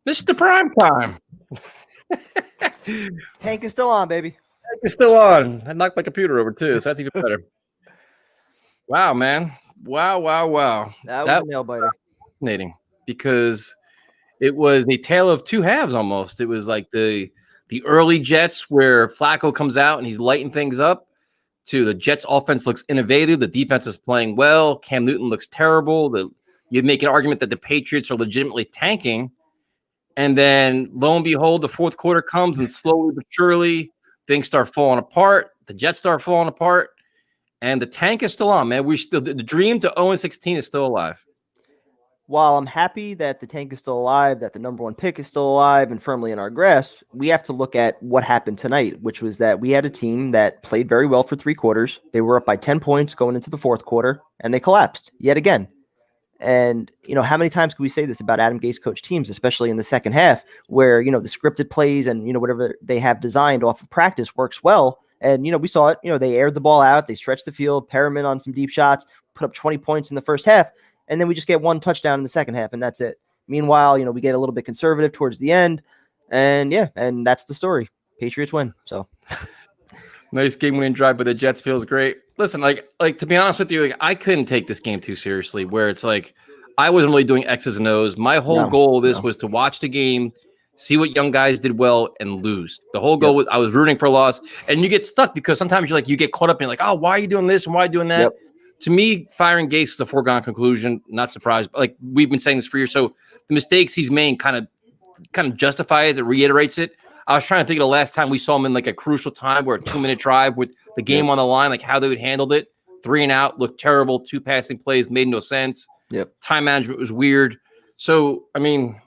Mr. Primetime. Tank is still on, baby. It's still on. I knocked my computer over too, so that's even better. Wow, man. Wow. That was a nail biter. Fascinating because it was a tale of two halves almost. It was like the early Jets where Flacco comes out and he's lighting things up, to the Jets offense looks innovative. The defense is playing well. Cam Newton looks terrible. You'd make an argument that the Patriots are legitimately tanking. And then lo and behold, the fourth quarter comes and slowly but surely things start falling apart. The Jets start falling apart. And the tank is still on, man. The dream to 0-16 is still alive. While I'm happy that the tank is still alive, that the number one pick is still alive and firmly in our grasp, we have to look at what happened tonight, which was that we had a team that played very well for 3 quarters. They were up by 10 points going into the fourth quarter, and they collapsed yet again. And, how many times can we say this about Adam Gase coach teams, especially in the second half, where, the scripted plays and, whatever they have designed off of practice works well. And, we saw it, they aired the ball out, they stretched the field, Perriman on some deep shots, put up 20 points in the first half. And then we just get one touchdown in the second half, and that's it. Meanwhile, we get a little bit conservative towards the end, and that's the story. Patriots win. So nice game-winning drive by the Jets feels great. Listen, like to be honest with you, I couldn't take this game too seriously. Where it's like I wasn't really doing X's and O's. My whole goal of this was to watch the game, see what young guys did well, and lose. The whole goal was I was rooting for a loss, and you get stuck because sometimes you get caught up and you're like, oh, why are you doing this and why are you doing that? Yep. To me, firing Gase is a foregone conclusion. Not surprised. Like we've been saying this for years. So the mistakes he's made kind of justifies it, reiterates it. I was trying to think of the last time we saw him in like a crucial time where a 2-minute drive with the game on the line, like how they would handled it. 3 and out looked terrible. 2 passing plays made no sense. Yep. Time management was weird. So I mean,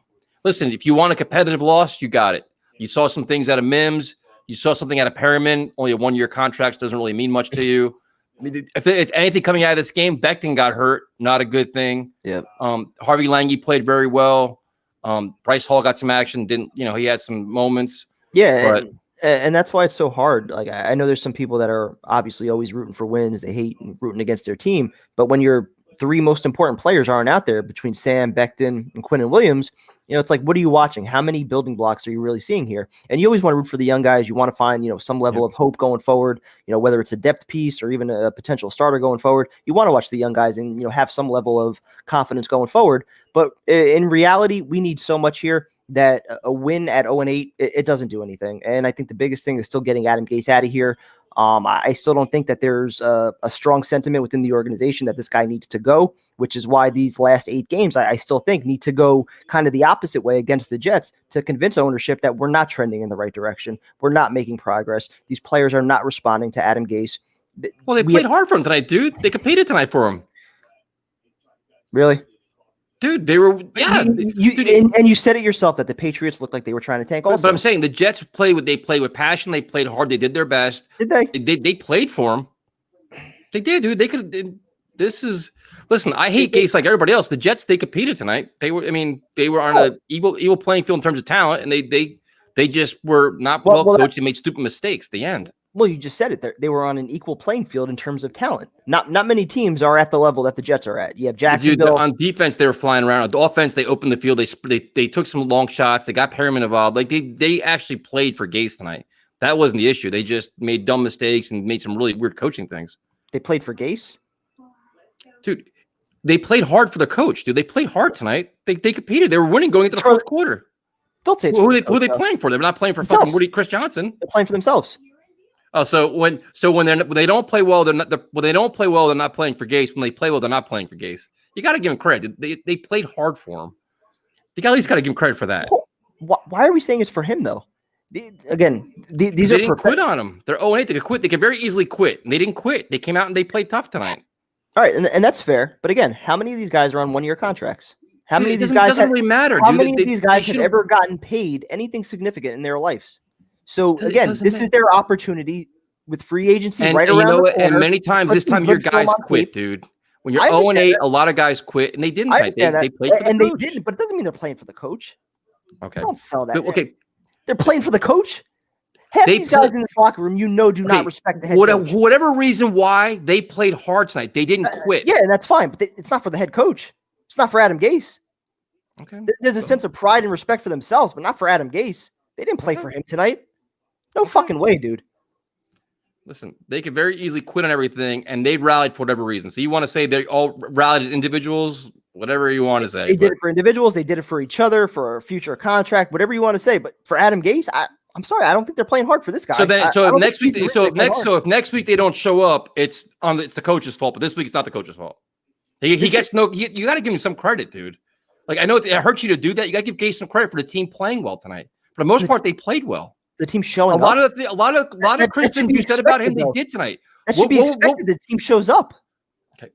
listen, if you want a competitive loss, you got it. You saw some things out of Mims. You saw something out of Perriman. Only a 1-year contract doesn't really mean much to you. If anything coming out of this game, Beckton got hurt. Not a good thing. Yep. Harvey Lange played very well. Bryce Hall got some action. He had some moments. Yeah. But, and that's why it's so hard. Like, I know there's some people that are obviously always rooting for wins. They hate rooting against their team. But when your 3 most important players aren't out there between Sam, Beckton, and Quinnen Williams, it's like, what are you watching? How many building blocks are you really seeing here? And you always want to root for the young guys. You want to find, some level of hope going forward, whether it's a depth piece or even a potential starter going forward. You want to watch the young guys and, have some level of confidence going forward. But in reality, we need so much here that a win at 0-8, it doesn't do anything. And I think the biggest thing is still getting Adam Gase out of here. I still don't think that there's a strong sentiment within the organization that this guy needs to go, which is why these last 8 games, I still think need to go kind of the opposite way against the Jets to convince ownership that we're not trending in the right direction. We're not making progress. These players are not responding to Adam Gase. Well, they played hard for him tonight, dude. They competed tonight for him. Really? Dude, they were, yeah. And you said it yourself that the Patriots looked like they were trying to tank also. But I'm saying the Jets played with passion. They played hard. They did their best. Did they? They played for him. They did, dude. They could. Listen, I hate Gase like everybody else. The Jets, they competed tonight. They were on an evil playing field in terms of talent, and they just were not well coached and made stupid mistakes at the end. Well, you just said it. They were on an equal playing field in terms of talent. Not many teams are at the level that the Jets are at. You have Jacksonville. Dude, on defense, they were flying around. On the offense, they opened the field. They took some long shots. They got Perriman involved. Like they actually played for Gase tonight. That wasn't the issue. They just made dumb mistakes and made some really weird coaching things. They played for Gase? Dude, they played hard for the coach, dude. They played hard tonight. They competed. They were winning going into the fourth quarter. Don't say it's who are they playing for? They're not playing for fucking Chris Johnson. They're playing for themselves. Oh, so when they don't play well, they're not playing for Gase. When they play well, they're not playing for Gase. You got to give them credit. They played hard for him. You at least got to give him credit for that. Why are we saying it's for him though? These they didn't quit on him. They're 0-8. They could quit. They could very easily quit. And they didn't quit. They came out and they played tough tonight. All right, and that's fair. But again, how many of these guys are on 1-year contracts? How many of these guys doesn't really matter? How many of these guys have ever gotten paid anything significant in their lives? So again, this is their opportunity with free agency right around the corner. And many times this time your guys quit, dude. When you're 0-8, a lot of guys quit, and they didn't. They played for the coach. They didn't, but it doesn't mean they're playing for the coach. Okay, don't sell that. Okay, they're playing for the coach. Half these guys in this locker room, do not respect the head coach. Whatever reason why they played hard tonight, they didn't quit. Yeah, and that's fine, but it's not for the head coach. It's not for Adam Gase. Okay. There's a sense of pride and respect for themselves, but not for Adam Gase. They didn't play for him tonight. No fucking way, dude. Listen, they could very easily quit on everything, and they rallied for whatever reason. So you want to say they all rallied as individuals, whatever you want to say. They did it for individuals. They did it for each other, for a future contract, whatever you want to say. But for Adam Gase, I'm sorry, I don't think they're playing hard for this guy. If next week they don't show up, it's the coach's fault. But this week it's not the coach's fault. He gets no. You got to give him some credit, dude. Like I know it hurts you to do that. You got to give Gase some credit for the team playing well tonight. For the most part, they played well. The team showing a lot of criticism you said about him, they did tonight. That should be expected. The team shows up. Okay,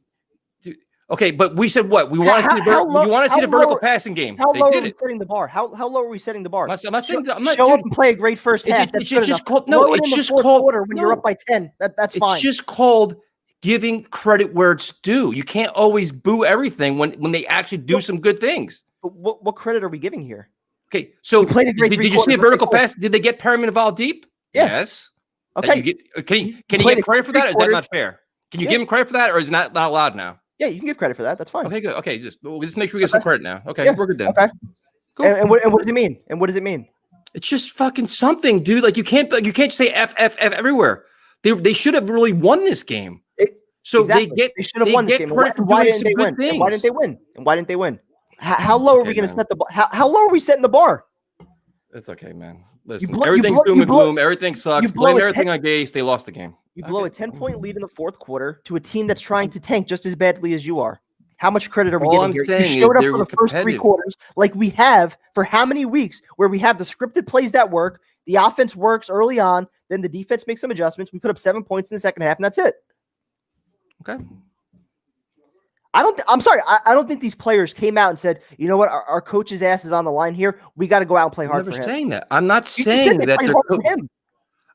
dude, okay, but we said what we want to see. You want to see the vertical passing game. How low are we setting the bar? How low are we setting the bar? I'm not saying. Show up and play a great first half. It's just called. No, it's just called. When you're up by 10, that's fine. It's just called giving credit where it's due. You can't always boo everything when they actually do some good things. But what credit are we giving here? Okay, so did you see a vertical pass? Did they get Perriman involved deep? Yeah. Yes. Okay. Can he get credit for that? Or is that not fair? Can you give him credit for that, or is it not allowed now? Yeah, you can give credit for that. That's fine. Okay, good. Okay, just make sure we get some credit now. Okay, we're good then. Okay. Cool. And what does it mean? And what does it mean? It's just fucking something, dude. Like you can't say F everywhere. They should have really won this game. They should have won this game. Why didn't they win? And why didn't they win? And why didn't they win? How low are we going to set the bar? How low are we setting the bar? It's okay, man. Listen, everything's doom and gloom. Everything sucks. Blame everything on Gase. They lost the game. You blow a 10-point lead in the fourth quarter to a team that's trying to tank just as badly as you are. How much credit are we getting here? You showed up for the first 3 quarters like we have for how many weeks where we have the scripted plays that work. The offense works early on. Then the defense makes some adjustments. We put up 7 points in the second half, and that's it. Okay. I'm sorry. I don't think these players came out and said, you know what, our coach's ass is on the line here. We got to go out and play hard for him. I'm saying that. I'm not saying that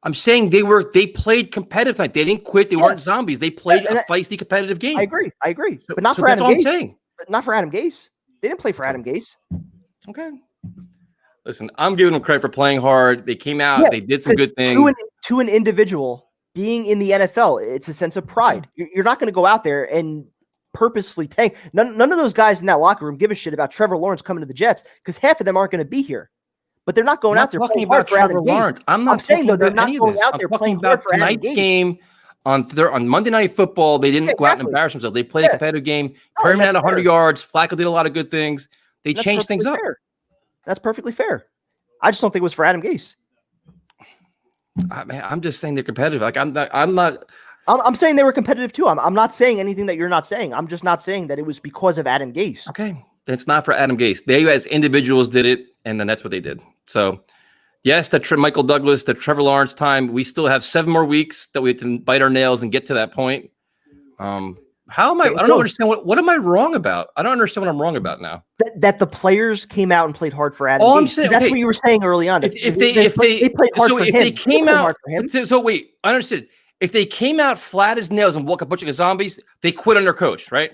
I'm saying they played competitive tonight. They didn't quit. They weren't zombies. They played a feisty, competitive game. I agree. But not for Adam Gase. That's all I'm saying. But not for Adam Gase. They didn't play for Adam Gase. Okay. Listen, I'm giving them credit for playing hard. They came out. They did some good things. To an individual being in the NFL, it's a sense of pride. You're not going to go out there and purposefully tank. None of those guys in that locker room give a shit about Trevor Lawrence coming to the Jets because half of them aren't going to be here. But they're not going out there talking about Trevor Lawrence. I'm saying though they're not going out there playing about tonight's game on Monday Night Football. They didn't go out and embarrass themselves. They played a competitive game. Perriman had 100 yards. Flacco did a lot of good things. They changed things up. That's perfectly fair. I just don't think it was for Adam Gase. I'm just saying they're competitive. Like I'm saying they were competitive too. I'm not saying anything that you're not saying. I'm just not saying that it was because of Adam Gase. Okay. It's not for Adam Gase. They as individuals did it, and then that's what they did. So, yes, Michael Douglas, the Trevor Lawrence time. We still have 7 more weeks that we can bite our nails and get to that point. How am I? I don't understand what am I wrong about? I don't understand what I'm wrong about now. That the players came out and played hard for Adam Gase. I'm saying, that's what you were saying early on. If they played hard for him, they came out. So wait, I understood. If they came out flat as nails and woke up a bunch of zombies, they quit on their coach, right?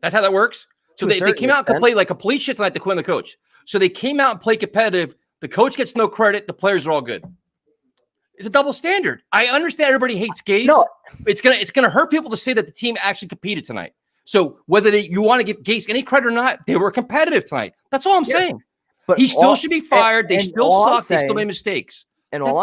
That's how that works. So they came out and played like complete shit tonight to quit on the coach. So they came out and played competitive. The coach gets no credit. The players are all good. It's a double standard. I understand everybody hates Gase. No. It's gonna hurt people to say that the team actually competed tonight. So whether you want to give Gase any credit or not, they were competitive tonight. That's all I'm saying. But he still should be fired. They still suck. They still made mistakes. And all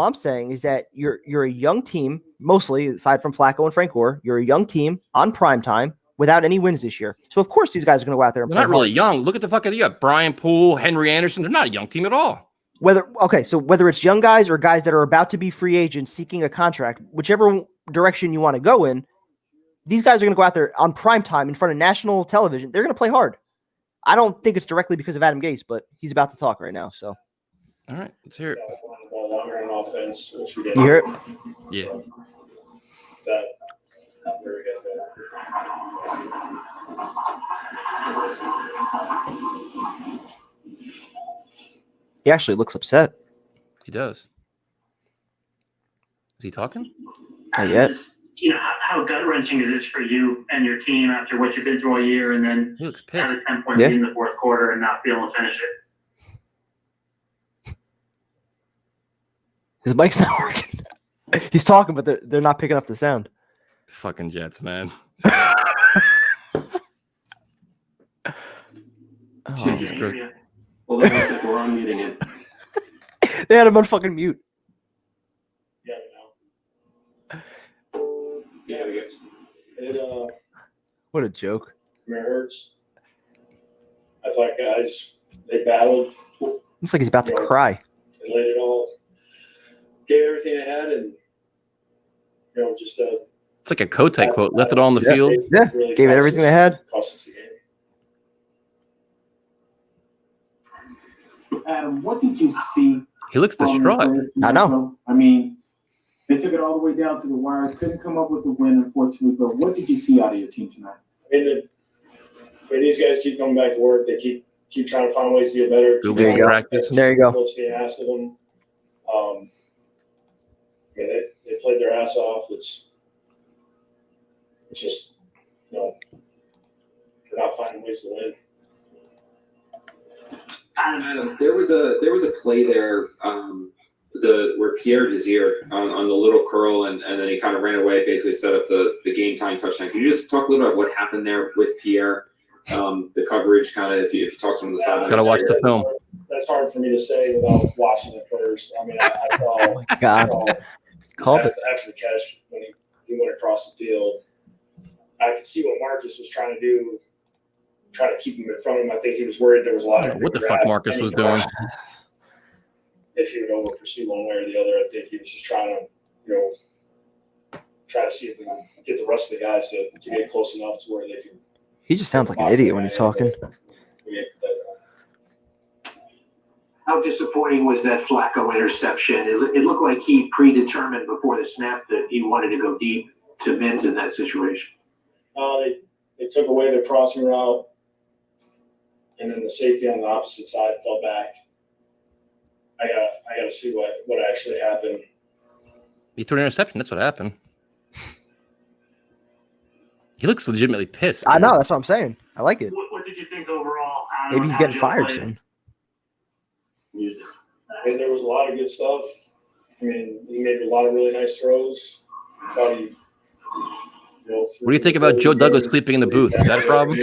I'm saying is that you're a young team, mostly aside from Flacco and Frank Gore. You're a young team on primetime without any wins this year. So of course these guys are going to go out there and play. They're not really young. Look at the fucking you got Brian Poole, Henry Anderson. They're not a young team at all. Whether it's young guys or guys that are about to be free agents seeking a contract, whichever direction you want to go in, these guys are going to go out there on primetime in front of national television. They're going to play hard. I don't think it's directly because of Adam Gase, but he's about to talk right now. So. All right, let's hear it. You hear it? Yeah. He actually looks upset. He does. Is he talking? Not yet. You know, how gut-wrenching is this for you and your team after what you did all year and then he looks pissed. Have a 10-point lead in the fourth quarter and not be able to finish it? His mic's not working. He's talking, but they're not picking up the sound. Fucking Jets, man. Oh. Jesus Christ. Hold on one second, we're unmuting him. They had him on fucking mute. Yeah, yeah, I guess. It What a joke. hurts. I thought guys, they battled. Looks like he's about to cry. They laid it all, gave everything they had, and just It's like a Kote quote. Left it all on the field. Yeah, really gave it everything they had. Cost us the game. Adam, what did you see? He looks distraught. I know. I mean, they took it all the way down to the wire. Couldn't come up with the win, unfortunately. But what did you see out of your team tonight? I mean, these guys keep coming back to work. They keep trying to find ways to get better. There you go. Practice. There you go. What's being asked of them. They played their ass off. It's just, they're not finding ways to win. Adam, there was a play there, where Pierre Desir on the little curl and then he kind of ran away, basically set up the game time touchdown. Can you just talk a little about what happened there with Pierre? The coverage, kind of, if you talk to him on the side. Gotta watch the film. That's hard for me to say without watching it first. I mean, I saw. Oh my God. Called it. After the catch, when he went across the field, I could see what Marcus was trying to do, trying to keep him in front of him. I think he was worried there was a lot of What the fuck grass Marcus was anywhere. doing. If he would over pursue one way or the other, I think he was just trying to, try to see if we can get the rest of the guys to get close enough to where they can. He just sounds like an idiot when he's talking. How disappointing was that Flacco interception? It looked like he predetermined before the snap that he wanted to go deep to Mins in that situation. They took away the crossing route, and then the safety on the opposite side fell back. I gotta see what actually happened. He threw an interception. That's what happened. He looks legitimately pissed. I know. That's what I'm saying. I like it. What did you think overall? Maybe he's getting fired soon. And there was a lot of good stuff. I mean, he made a lot of really nice throws. Thought he, What do you think about Joe Douglas sleeping in the booth? Is that a problem?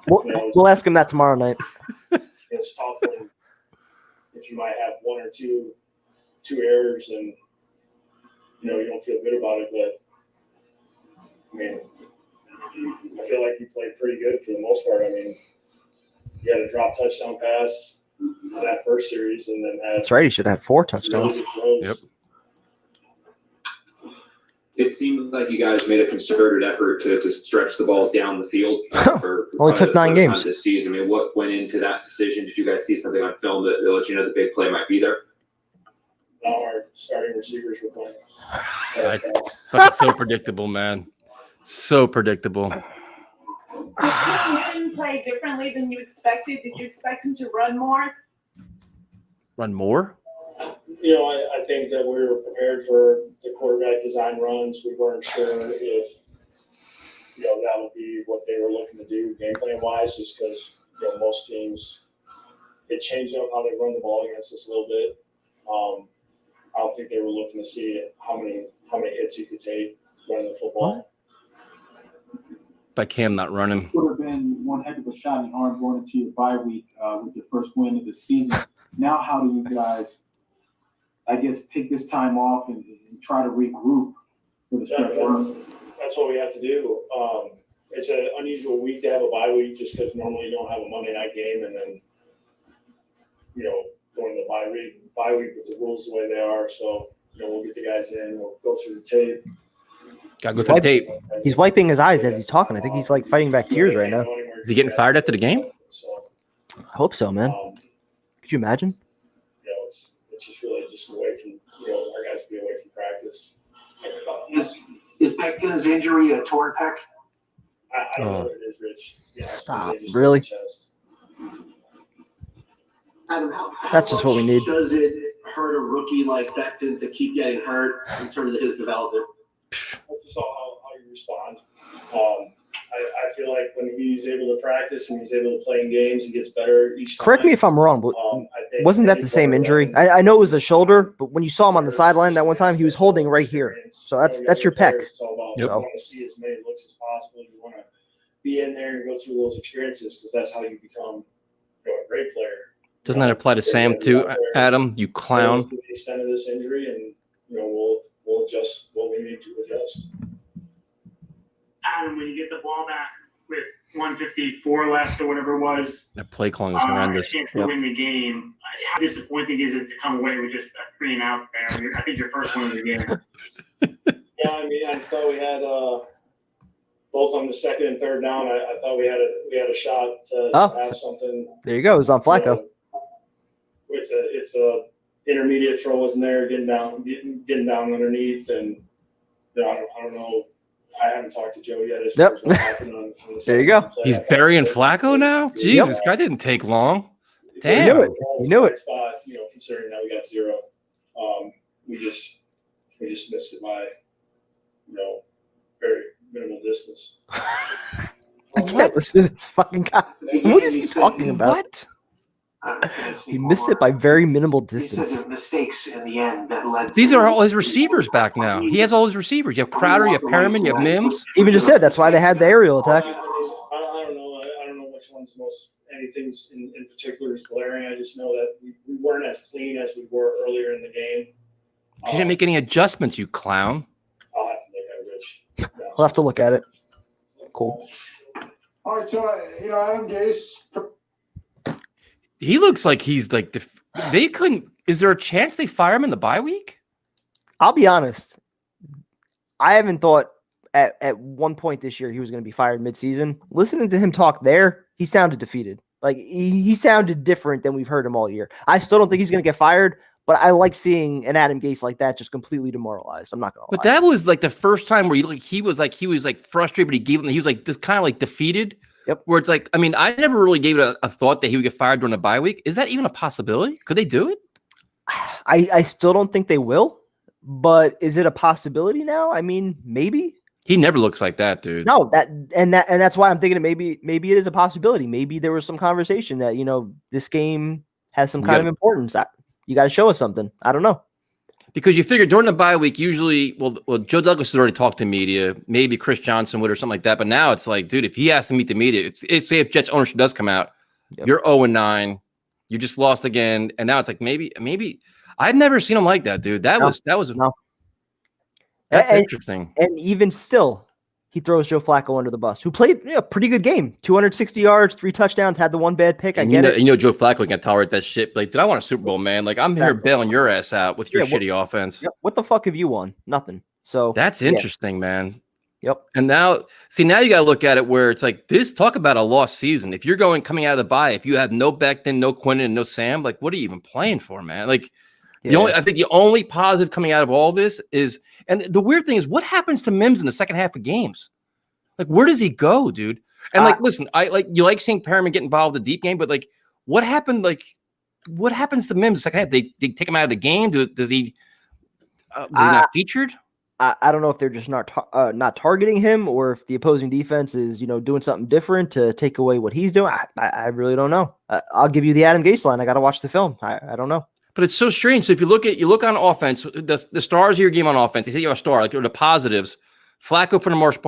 We'll ask him that tomorrow night. It's tough if you might have one or two errors and you don't feel good about it. But I mean, I feel like he played pretty good for the most part. I mean, he had a drop touchdown pass on that first series, and then had. That's right. He should have had 4 touchdowns. Yep. It seemed like you guys made a concerted effort to stretch the ball down the field for Only took 9 games this season. I mean, what went into that decision? Did you guys see something on film that let you know the big play might be there? Now our starting receivers were playing. Fucking so predictable, man. So predictable. Did he play differently than you expected? Did you expect him to run more? Run more? I think that we were prepared for the quarterback design runs. We weren't sure if, that would be what they were looking to do game plan wise, just because, most teams, they change up how they run the ball against us a little bit. I don't think they were looking to see how many hits he could take running the football. By Cam not running. Would have been one heck of a shot in the arm going into your bye week with your first win of the season. Now, how do you guys, I guess, take this time off and try to regroup for the stretch run? That's what we have to do. It's an unusual week to have a bye week just because normally you don't have a Monday night game and then, going to bye week with the rules the way they are. So, we'll get the guys in, we'll go through the tape. Gotta go through the tape. He's wiping his eyes as he's talking. I think he's like fighting back tears right now. Is he getting fired after the game? So, I hope so, man. Could you imagine? It's just really just away from, our guys be away from practice. Is Beckton's injury a torn pec? I don't know what it is, Rich. Yeah, Stop. they just Really? hit the chest. Adam, how That's just what we need. Does it hurt a rookie like Beckton to keep getting hurt in terms of his development? That's just all how you respond. I feel like when he's able to practice and he's able to play in games, he gets better each time. Correct me if I'm wrong, but I think wasn't that he's the same better injury? than- I know it was a shoulder, but when you saw him on the sideline that one time, he was holding right here. So that's your pec. It's all about Yep. you want to see as many looks as possible. You want to be in there and go through those experiences because that's how you become a great player. Doesn't that apply to Sam too, Adam? You clown. To the extent of this injury, and we'll adjust what we need to adjust. Adam, when you get the ball back with 154 left or whatever it was, That play calling was horrendous. a chance to win the game. How disappointing is it to come away with just a 3-and-out there? I think your first one of the game. Yeah, I mean, I thought we had both on the second and third down. I thought we had a shot to have something. There you go. It was on Flacco. It's a intermediate throw wasn't there, getting down underneath, and I don't know. I haven't talked to Joe yet. As far as what happened on the There you go. play. He's burying Flacco now? Jesus, that didn't take long. Damn. You knew it. Spot, considering that we got 0, we just missed it by very minimal distance. I can't listen to this fucking guy. What is he talking about? What? He missed it by very minimal He distance. said the mistakes in the end that led. These are all his receivers back now. He has all his receivers. You have Crowder, you have Perriman, you have Mims. Even just said that's why they had the aerial attack. I don't know. I don't know which one's anything in particular is glaring. I just know that we weren't as clean as we were earlier in the game. You didn't make any adjustments, you clown. I'll have to look at it, Rich. I'll have to look at it. Cool. All right, so Adam Gase. He looks like he's like they couldn't. Is there a chance they fire him in the bye week? I'll be honest. I haven't thought at one point this year he was going to be fired midseason. Listening to him talk there, he sounded defeated. Like he sounded different than we've heard him all year. I still don't think he's going to get fired, but I like seeing an Adam Gase like that just completely demoralized. I'm not going to lie. But that was like the first time where he was frustrated, but he was like this kind of like defeated. Yep. Where it's like, I mean, I never really gave it a thought that he would get fired during a bye week. Is that even a possibility? Could they do it? I still don't think they will, but is it a possibility now? I mean, maybe. He never looks like that, dude. No, that's why I'm thinking maybe it is a possibility. Maybe there was some conversation that this game has some kind of importance. You got to show us something. I don't know. Because you figure during the bye week, usually, well, Joe Douglas has already talked to media. Maybe Chris Johnson would or something like that. But now it's like, dude, if he has to meet the media, if Jets ownership does come out, you're 0-9, you just lost again, and now it's like maybe I've never seen him like that, dude. That's interesting. And even still, he throws Joe Flacco under the bus, who played a pretty good game, 260 yards, 3 touchdowns, had the one bad pick. I get it. Joe Flacco can tolerate that shit. Like, dude, I want a Super Bowl, man. Like, I'm here bailing your ass out with your shitty offense. What the fuck have you won? Nothing. So that's interesting, man. Yep. And now you got to look at it where it's like this. Talk about a lost season. If you're coming out of the bye, if you have no Beckton, no Quinnen, and no Sam, like, what are you even playing for, man? Like, I think the only positive coming out of all this is, and the weird thing is, what happens to Mims in the second half of games? Like, where does he go, dude? And listen, you like seeing Perriman get involved in the deep game, but like, what happened? Like, what happens to Mims in the second half? They take him out of the game. Does he not featured? I don't know if they're just not targeting him, or if the opposing defense is doing something different to take away what he's doing. I really don't know. I'll give you the Adam Gase line. I got to watch the film. I don't know. But it's so strange. So if you look on offense, the stars of your game on offense, they say you're a star. Like, the positives. Flacco, for the most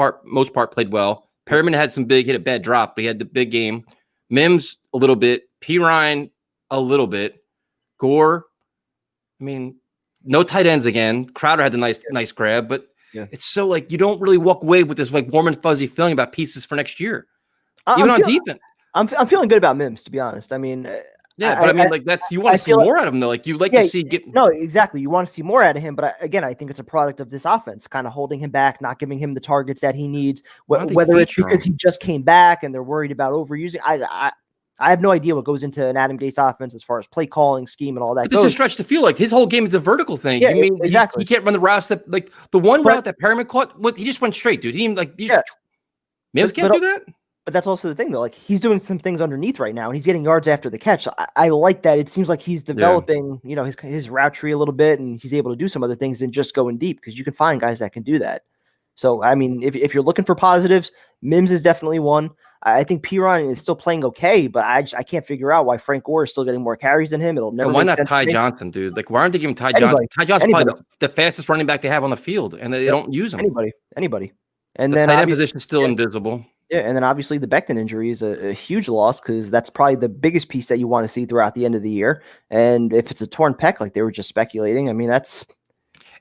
part, played well. Perriman had some hit a bad drop, but he had the big game. Mims, a little bit. P. Ryan, a little bit. Gore, I mean, no tight ends again. Crowder had the nice grab, but it's so like you don't really walk away with this like warm and fuzzy feeling about pieces for next year. Even on defense. I'm feeling good about Mims, to be honest. I mean, you want to see more out of him though. Like, you like to see no, exactly. You want to see more out of him, but I think it's a product of this offense, kind of holding him back, not giving him the targets that he needs. Whether it's because he just came back and they're worried about overusing, I have no idea what goes into an Adam Gase offense as far as play calling, scheme, and all that. This is a stretch to feel like his whole game is a vertical thing. Yeah, exactly. He can't run the routes that like the one route that Perriman caught. He just went straight, dude. He didn't Mims can't do that. But that's also the thing, though. Like, he's doing some things underneath right now, and he's getting yards after the catch. I like that. It seems like he's developing, his route tree a little bit, and he's able to do some other things than just going deep, because you can find guys that can do that. So, I mean, if you're looking for positives, Mims is definitely one. I think P. Ryan is still playing okay, but I can't figure out why Frank Gore is still getting more carries than him. It'll never. And why not Ty Johnson, dude? Like, why aren't they giving Ty Johnson? Ty Johnson's probably the fastest running back they have on the field, and they don't use him. Anybody. And the then tight end position is still invisible. Yeah, and then obviously the Beckton injury is a huge loss because that's probably the biggest piece that you want to see throughout the end of the year. And if it's a torn pec, like they were just speculating, I mean, that's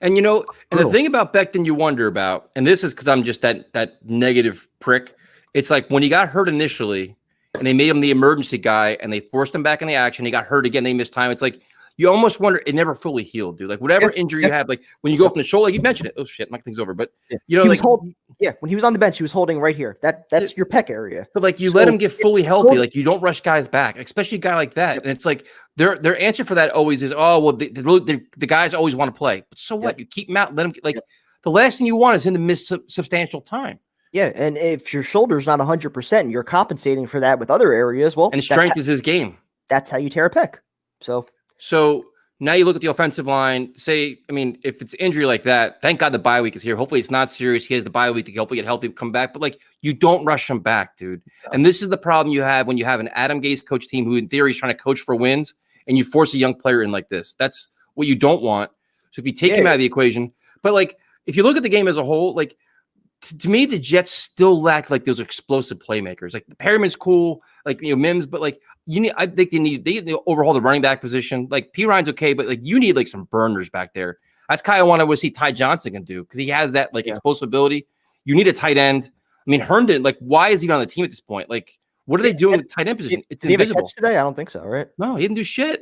And and the brutal. thing about Beckton you wonder about, and this is because I'm just that negative prick. It's like when he got hurt initially, and they made him the emergency guy, and they forced him back in the action. He got hurt again. They missed time. It's like you almost wonder it never fully healed, dude. Like whatever injury you have, like when you go from the shoulder, like you mentioned it. Oh shit, my thing's over. But you know, he like was when he was on the bench, he was holding right here. That's your pec area. but like you let him get fully healthy. Like you don't rush guys back, especially a guy like that. And it's like their answer for that always is, oh well, the guys always want to play. But so what? You keep him out, let him like the last thing you want is him to miss substantial time. Yeah, and if your shoulder's not 100% and you're compensating for that with other areas, well, And strength is his game. That's how you tear a pec. So now you look at the offensive line. Say, I mean, if it's injury like that, thank God the bye week is here. Hopefully it's not serious. He has the bye week to hopefully get healthy, come back. But like, you don't rush him back, dude. And this is the problem you have when you have an Adam Gase coach team who, in theory, is trying to coach for wins, and you force a young player in like this. That's what you don't want. So if you take him out of the equation, but like, if you look at the game as a whole, like. To me, the Jets still lack like those explosive playmakers. Like Perriman's cool, like Mims, but like I think they need to overhaul the running back position. Like P. Ryan's okay, but like you need like some burners back there. That's kind of what I want to see Ty Johnson can do because he has that like explosive ability. You need a tight end. I mean, Herndon, like why is he on the team at this point? Like what are they doing with tight end position? It's invisible today. I don't think so, right? No, he didn't do shit.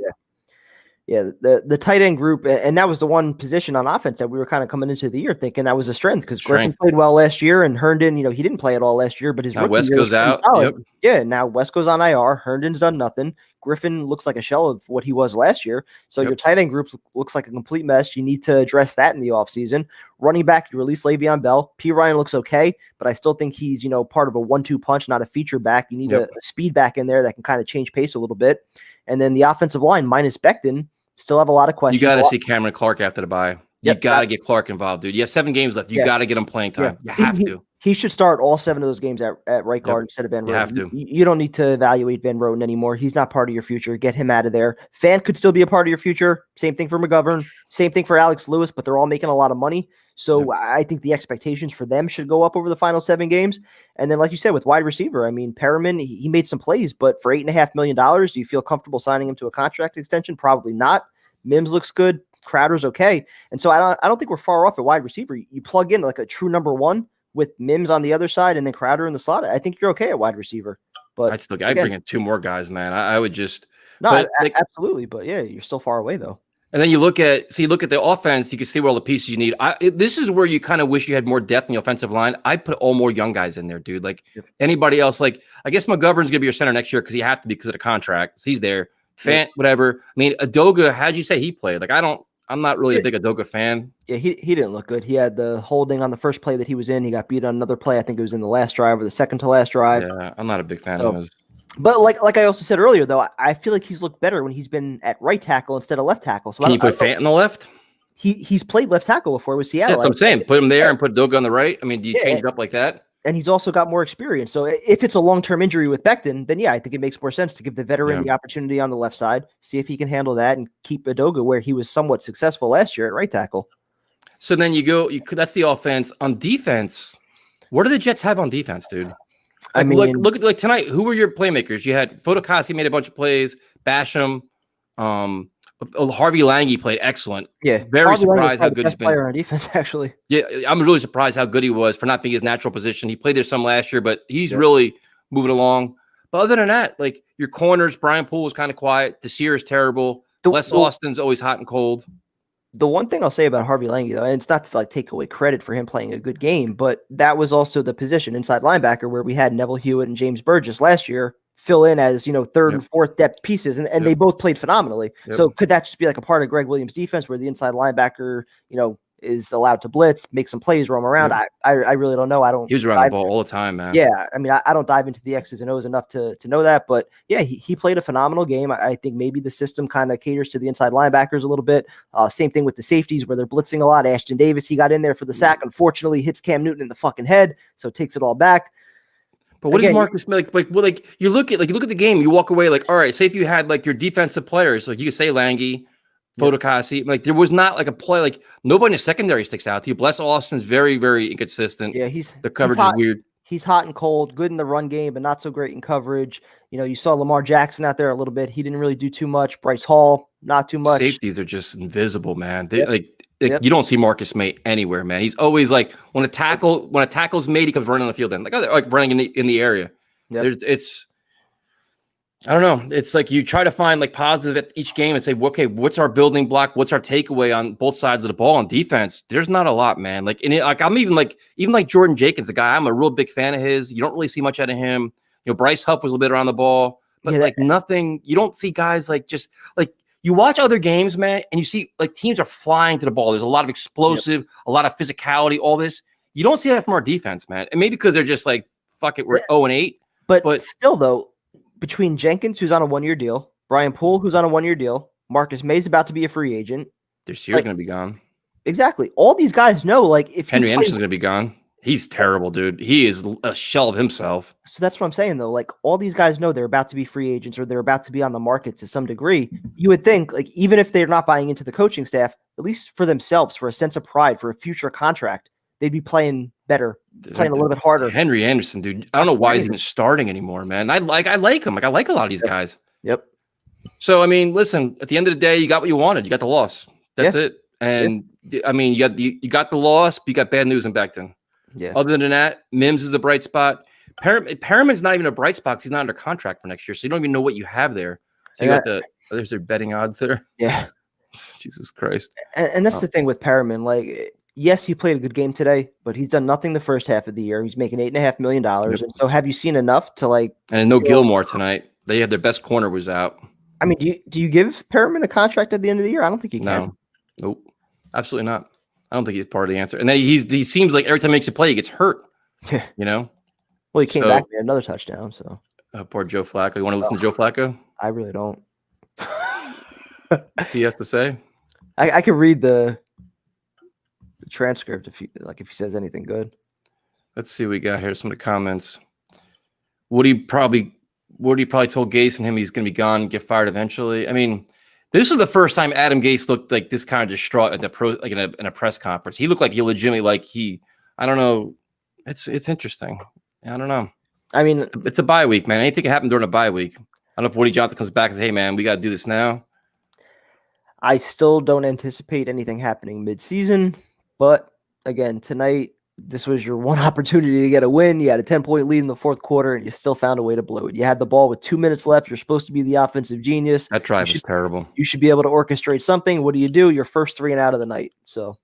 Yeah, the tight end group, and that was the one position on offense that we were kind of coming into the year thinking that was a strength because Griffin played well last year, and Herndon, he didn't play at all last year, but his West goes out. Yep. Yeah, now West goes on IR. Herndon's done nothing. Griffin looks like a shell of what he was last year. So your tight end group looks like a complete mess. You need to address that in the offseason. Running back, you release Le'Veon Bell. P. Ryan looks okay, but I still think he's part of a 1-2 punch, not a feature back. You need a speed back in there that can kind of change pace a little bit. And then the offensive line minus Beckton. Still have a lot of questions. You got to see Cameron Clark after the bye. You got to get Clark involved, dude. You have 7 games left. You got to get him playing time. You have to. He should start all 7 of those games at right guard instead of Van Roten. You have to. You don't need to evaluate Van Roten anymore. He's not part of your future. Get him out of there. Fant could still be a part of your future. Same thing for McGovern. Same thing for Alex Lewis, but they're all making a lot of money. So I think the expectations for them should go up over the final 7 games. And then, like you said, with wide receiver, I mean, Perriman, he made some plays, but for $8.5 million, do you feel comfortable signing him to a contract extension? Probably not. Mims looks good. Crowder's okay. And so I don't think we're far off at wide receiver. You plug in like a true number 1 with Mims on the other side and then Crowder in the slot. I think you're okay at wide receiver. But I'd bring in 2 more guys, man. I would just absolutely. But yeah, you're still far away though. And then you look at the offense, you can see where all the pieces you need. This is where you kind of wish you had more depth in the offensive line. I'd put all more young guys in there, dude. Like anybody else, like I guess McGovern's gonna be your center next year because he have to be because of the contract. So he's there. Fant, whatever. I mean, Adoga, how'd you say he played? Like, I'm not really a big Adoga fan. Yeah, he didn't look good. He had the holding on the first play that he was in. He got beat on another play. I think it was in the last drive or the second to last drive. Yeah, I'm not a big fan of his. But like I also said earlier, though, I feel like he's looked better when he's been at right tackle instead of left tackle. So Can you put Fant in the left? He's played left tackle before with Seattle. That's what I'm saying. Put him there and put Adoga on the right. I mean, do you change it up like that? And he's also got more experience. So if it's a long-term injury with Beckton, then I think it makes more sense to give the veteran the opportunity on the left side, see if he can handle that and keep Adoga where he was somewhat successful last year at right tackle. So then that's the offense. On defense, what do the Jets have on defense, dude? Like, I mean, look at like tonight, who were your playmakers? You had Fotokasi made a bunch of plays, Basham, Harvey Lange played excellent. Yeah, very surprised how good he's been. Player on defense, actually. Yeah, I'm really surprised how good he was for not being his natural position. He played there some last year, but he's really moving along. But other than that, like your corners, Brian Poole was kind of quiet. Desir is terrible. Les Austin's always hot and cold. The one thing I'll say about Harvey Lange, though, and it's not to like take away credit for him playing a good game, but that was also the position inside linebacker where we had Neville Hewitt and James Burgess last year fill in as, third and fourth depth pieces, and they both played phenomenally. So could that just be like a part of Greg Williams' defense where the inside linebacker, is allowed to blitz, make some plays, roam around? I really don't know. He was around the ball all the time, man. Yeah, I mean, I don't dive into the X's and O's enough to know that, but yeah, he played a phenomenal game. I think maybe the system kind of caters to the inside linebackers a little bit. Same thing with the safeties where they're blitzing a lot. Ashton Davis, he got in there for the sack. Unfortunately, hits Cam Newton in the fucking head, so takes it all back. But what does Marcus like? You look at the game, you walk away like, all right. Say if you had like your defensive players, like you could say Lange, Fotokasi, like there was not like a play like nobody in the secondary sticks out to you. Bless Austin's very, very inconsistent. Yeah, the coverage is weird. he's hot and cold, good in the run game, but not so great in coverage. You know, you saw Lamar Jackson out there a little bit. He didn't really do too much. Bryce Hall, not too much. Safeties are just invisible, man. They, Yep. like Yep. you don't see Marcus May anywhere, man. He's always like when a tackle's made, he comes running on the field, like running in the area. Yep. I don't know. It's like you try to find like positive at each game and say, okay, what's our building block? What's our takeaway on both sides of the ball on defense? There's not a lot, man. Like, I'm even like Jordan Jenkins, a guy I'm a real big fan of his. You don't really see much out of him. You know, Bryce Huff was a little bit around the ball, but like nothing. You don't see guys like just like you watch other games, man, and you see like teams are flying to the ball. There's a lot of explosive, a lot of physicality, all this. You don't see that from our defense, man. And maybe because they're just like, fuck it, we're 0-8. But still, though, between Jenkins, who's on a 1-year deal, Brian Poole, who's on a 1-year deal, Marcus May's about to be a free agent. This year's going to be gone. Exactly. All these guys know, like, if Henry Anderson's going to be gone. He's terrible, dude. He is a shell of himself. So that's what I'm saying, though. Like, all these guys know they're about to be free agents or they're about to be on the market to some degree. You would think, like, even if they're not buying into the coaching staff, at least for themselves, for a sense of pride, for a future contract, they'd be playing better, playing a little bit harder. Henry Anderson, dude. I don't know why he's even starting anymore, man. I like him. Like, I like a lot of these guys. Yep. So, I mean, listen, at the end of the day, you got what you wanted. You got the loss. That's it. And, I mean, you got the loss, but you got bad news in Beckton. Yeah. Other than that, Mims is the bright spot. Perriman's not even a bright spot because he's not under contract for next year, so you don't even know what you have there. So you got there's their betting odds there. Yeah. Jesus Christ. And that's the thing with Perriman. Like, yes, he played a good game today, but he's done nothing the first half of the year. He's making $8.5 million. And so have you seen enough to like? And no Gilmore tonight. They had their best corner was out. I mean, do you give Perriman a contract at the end of the year? I don't think you can. No. Nope. Absolutely not. I don't think he's part of the answer. And then he seems like every time he makes a play, he gets hurt. You know? Well, he came back and had another touchdown. So poor Joe Flacco. You want to listen to Joe Flacco? I really don't. What's he has to say? I could read the transcript if he says anything good. Let's see what we got here. Some of the comments. Woody probably told Gase and him he's going to be gone and get fired eventually. I mean, this was the first time Adam Gase looked like this kind of distraught at in a press conference. He looked like he legitimately I don't know. It's interesting. I don't know. I mean, it's a bye week, man. Anything can happen during a bye week. I don't know if Woody Johnson comes back and says, "Hey, man, we got to do this now." I still don't anticipate anything happening mid-season, but again, tonight this was your one opportunity to get a win. You had a 10-point lead in the fourth quarter, and you still found a way to blow it. You had the ball with 2 minutes left. You're supposed to be the offensive genius. That drive was terrible. You should be able to orchestrate something. What do? Your first 3 and out of the night. So,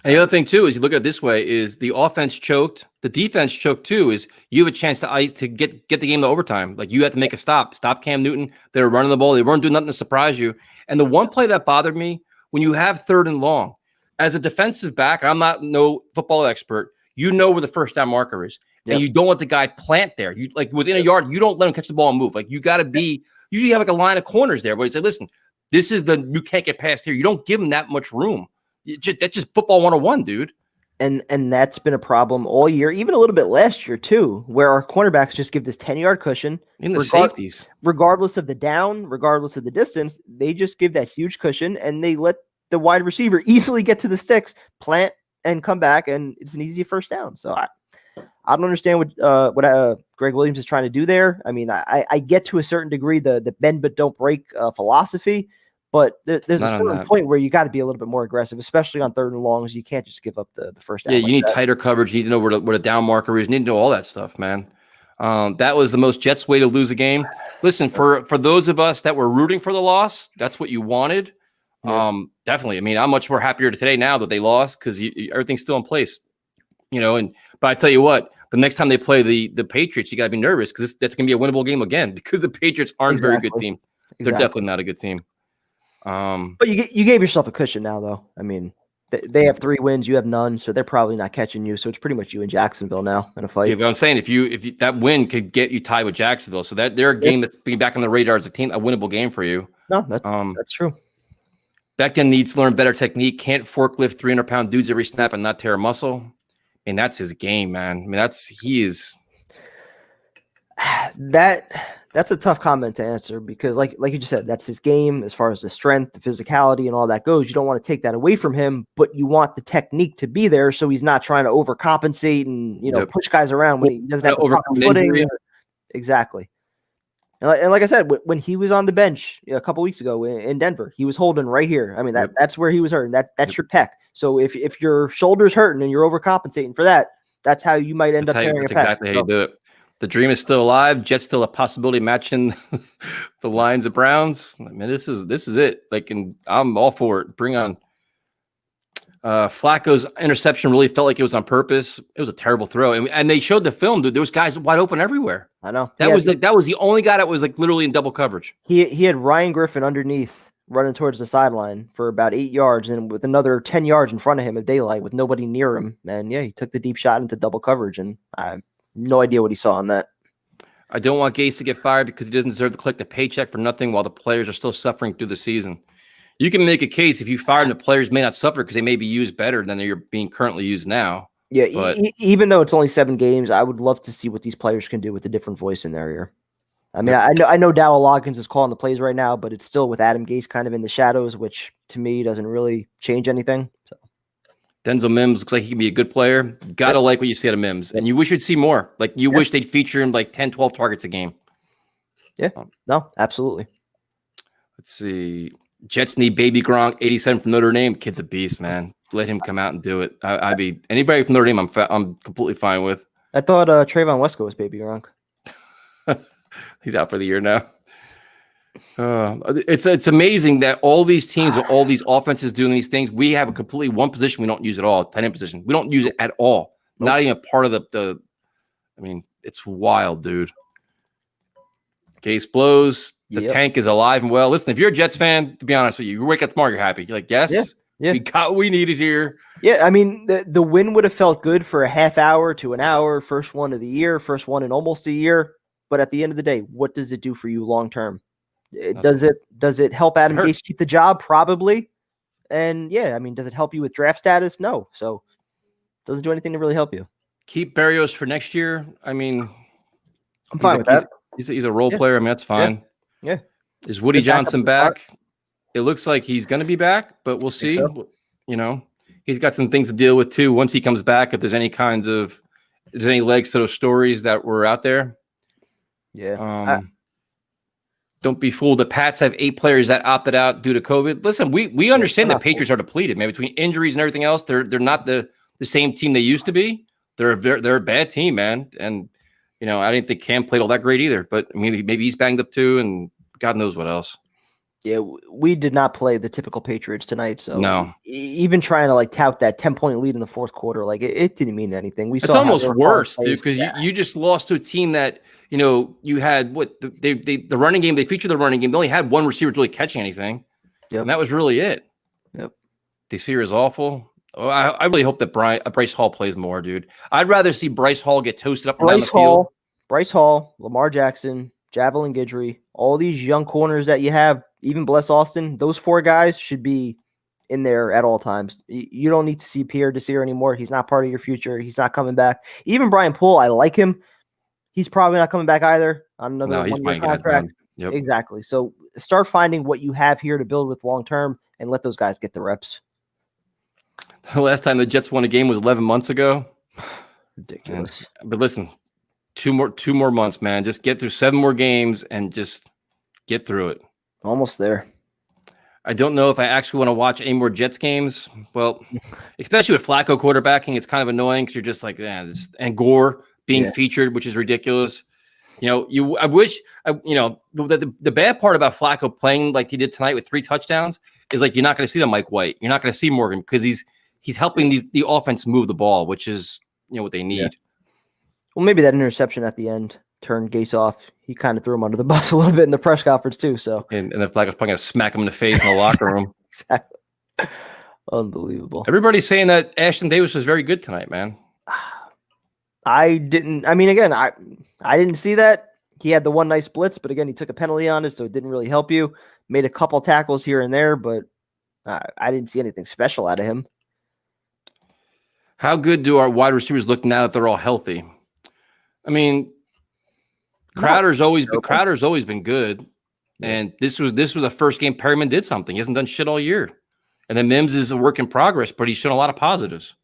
and the other thing too is you look at it this way: is the offense choked, the defense choked too. Is you have a chance to get the game to overtime. Like you have to make a stop Cam Newton. They were running the ball. They weren't doing nothing to surprise you. And the one play that bothered me when you have 3rd and long, as a defensive back, I'm not no football expert. You know where the first down marker is, and you don't let the guy plant there. You like within a yard, you don't let him catch the ball and move. Like you got to be. Usually, you have like a line of corners there, where you say, "Listen, this is you can't get past here." You don't give him that much room. That's just football 101, dude. And that's been a problem all year, even a little bit last year too, where our cornerbacks just give this 10-yard cushion. In the safeties. Regardless of the down, regardless of the distance, they just give that huge cushion and they let the wide receiver easily get to the sticks, plant, and come back, and it's an easy first down. So I don't understand what Greg Williams is trying to do there. I mean, I get to a certain degree the bend but don't break philosophy, but there's a certain point where you got to be a little bit more aggressive, especially on 3rd and longs. You can't just give up the first down. Yeah, you need tighter coverage. You need to know where the down marker is. You need to know all that stuff, man. That was the most Jets way to lose a game. Listen, for those of us that were rooting for the loss, that's what you wanted. Definitely. I mean, I'm much more happier today now that they lost because everything's still in place. But I tell you what, the next time they play the Patriots, you got to be nervous because that's going to be a winnable game again because the Patriots aren't a very good team. They're definitely not a good team. But you gave yourself a cushion now, though. I mean, they have 3 wins, you have none, so they're probably not catching you. So it's pretty much you and Jacksonville now in a fight. Yeah, but I'm saying if you that win could get you tied with Jacksonville, so that they're a game that's being back on the radar as a team, a winnable game for you. No, that's true. Beckton needs to learn better technique. Can't forklift 300-pound dudes every snap and not tear a muscle. And that's his game, man. I mean, he is. That's a tough comment to answer because like you just said, that's his game as far as the strength, the physicality, and all that goes. You don't want to take that away from him, but you want the technique to be there so he's not trying to overcompensate and push guys around when he doesn't have the proper footing. Exactly. And like I said, when he was on the bench a couple weeks ago in Denver, he was holding right here. I mean, that's where he was hurting. That's your pec. So if your shoulder's hurting and you're overcompensating for that, that's how you might end up carrying a pec. Exactly how you do it. The dream is still alive. Jets still a possibility matching the Lions of Browns. I mean, this is it. And I'm all for it. Bring on. Flacco's interception really felt like it was on purpose. It was a terrible throw, and they showed the film. Dude, there was guys wide open everywhere. I know that was the only guy that was literally in double coverage. He had Ryan Griffin underneath running towards the sideline for about 8 yards, and with another 10 yards in front of him of daylight with nobody near him. And he took the deep shot into double coverage, and I have no idea what he saw on that. I don't want Gase to get fired because he doesn't deserve to collect the paycheck for nothing while the players are still suffering through the season. You can make a case if you fire them, the players may not suffer because they may be used better than they're being currently used now. Yeah, even though it's only 7 games, I would love to see what these players can do with a different voice in their ear. I mean, I know Dowell Loggins is calling the plays right now, but it's still with Adam Gase kind of in the shadows, which to me doesn't really change anything. So Denzel Mims looks like he can be a good player. Gotta like what you see out of Mims, and you wish you'd see more. You wish they'd feature him 10, 12 targets a game. Yeah, no, absolutely. Let's see. Jets need baby Gronk, 87 from Notre Dame. Kid's a beast, man. Let him come out and do it. I'd be anybody from Notre Dame. I'm completely fine with. I thought Trayvon Wesco was baby Gronk. He's out for the year now. It's amazing that all these teams, all these offenses doing these things. We have a completely one position we don't use at all. Tight end position. We don't use it at all. Nope. Not even a part of the. I mean, it's wild, dude. Gase blows. The tank is alive and well. Listen, if you're a Jets fan, to be honest with you, you wake up tomorrow, you're happy. You're like, yes, we got what we needed here. Yeah, I mean, the win would have felt good for a half hour to an hour, first one of the year, first one in almost a year. But at the end of the day, what does it do for you long term? Does it help Adam Gase keep the job? Probably. And I mean, does it help you with draft status? No. So it doesn't do anything to really help you. Keep Berrios for next year. I mean, I'm fine with that. He's a role player. I mean, that's fine. Yeah. Is Woody Johnson back? It looks like he's going to be back, but we'll see. So. He's got some things to deal with too. Once he comes back, if there's any legs to those stories that were out there. Yeah. Don't be fooled. The Pats have 8 players that opted out due to COVID. Listen, we understand the Patriots are depleted, man. Between injuries and everything else, they're not the same team they used to be. They're a bad team, man. And I didn't think Cam played all that great either. But maybe he's banged up too, and God knows what else. Yeah, we did not play the typical Patriots tonight. So no, even trying to tout that 10-point lead in the fourth quarter, it didn't mean anything. It's almost worse, dude, because you just lost to a team that you had the running game. They featured the running game. They only had one receiver really catching anything, and that was really it. Yep. Desir is awful. Oh, I really hope that Bryce Hall plays more, dude. I'd rather see Bryce Hall get toasted up and down the field. Bryce Hall, Lamar Jackson, Javelin Guidry, all these young corners that you have, even Bless Austin, those 4 guys should be in there at all times. You don't need to see Pierre Desir anymore. He's not part of your future. He's not coming back. Even Brian Poole, I like him. He's probably not coming back either on another 1-year contract. Yep. Exactly. So start finding what you have here to build with long-term and let those guys get the reps. The last time the Jets won a game was 11 months ago. Ridiculous. But listen, two more months, man. Just get through 7 more games and just get through it. Almost there. I don't know if I actually want to watch any more Jets games. Well, especially with Flacco quarterbacking, it's kind of annoying because you're just like, and Gore being featured, which is ridiculous. I wish, the bad part about Flacco playing like he did tonight with 3 touchdowns is you're not going to see the Mike White. You're not going to see Morgan because he's helping the offense move the ball, which is what they need. Yeah. Well, maybe that interception at the end turned Gase off. He kind of threw him under the bus a little bit in the press conference too. So and then Flacco's probably going to smack him in the face in the locker room. Exactly. Unbelievable. Everybody's saying that Ashton Davis was very good tonight, man. I didn't see that. He had the one nice blitz, but again, he took a penalty on it, so it didn't really help you. Made a couple tackles here and there, but I didn't see anything special out of him. How good do our wide receivers look now that they're all healthy? I mean, Crowder's always been good, and this was the first game Perryman did something. He hasn't done shit all year, and then Mims is a work in progress, but he's shown a lot of positives.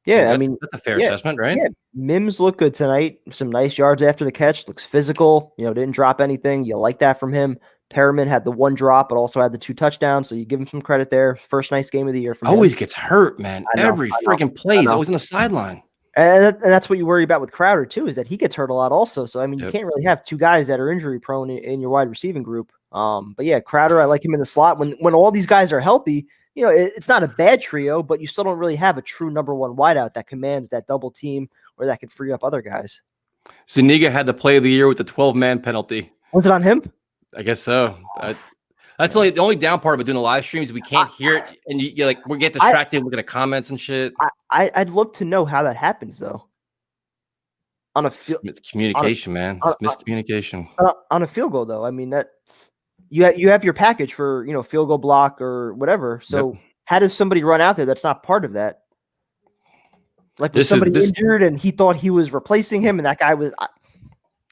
Yeah, that's a fair assessment, right? Yeah, Mims looked good tonight. Some nice yards after the catch. Looks physical. Didn't drop anything. You like that from him. Perriman had the one drop, but also had the 2 touchdowns. So you give him some credit there. First nice game of the year from him. Always gets hurt, man. Every freaking play, he's always on the sideline. And that's what you worry about with Crowder too, is that he gets hurt a lot also. So you can't really have 2 guys that are injury prone in your wide receiving group. But yeah, Crowder, I like him in the slot. When all these guys are healthy, it's not a bad trio, but you still don't really have a true number 1 wideout that commands that double team or that could free up other guys. Zuniga had the play of the year with the 12-man penalty. Was it on him? I guess so. That's the only down part about doing the live streams. We can't hear it, and we get distracted looking at comments and shit. I'd love to know how that happens though. It's communication, man. It's miscommunication. On a field goal though, that's you have your package for field goal block or whatever. So how does somebody run out there that's not part of that? Like was somebody injured and he thought he was replacing him, and that guy was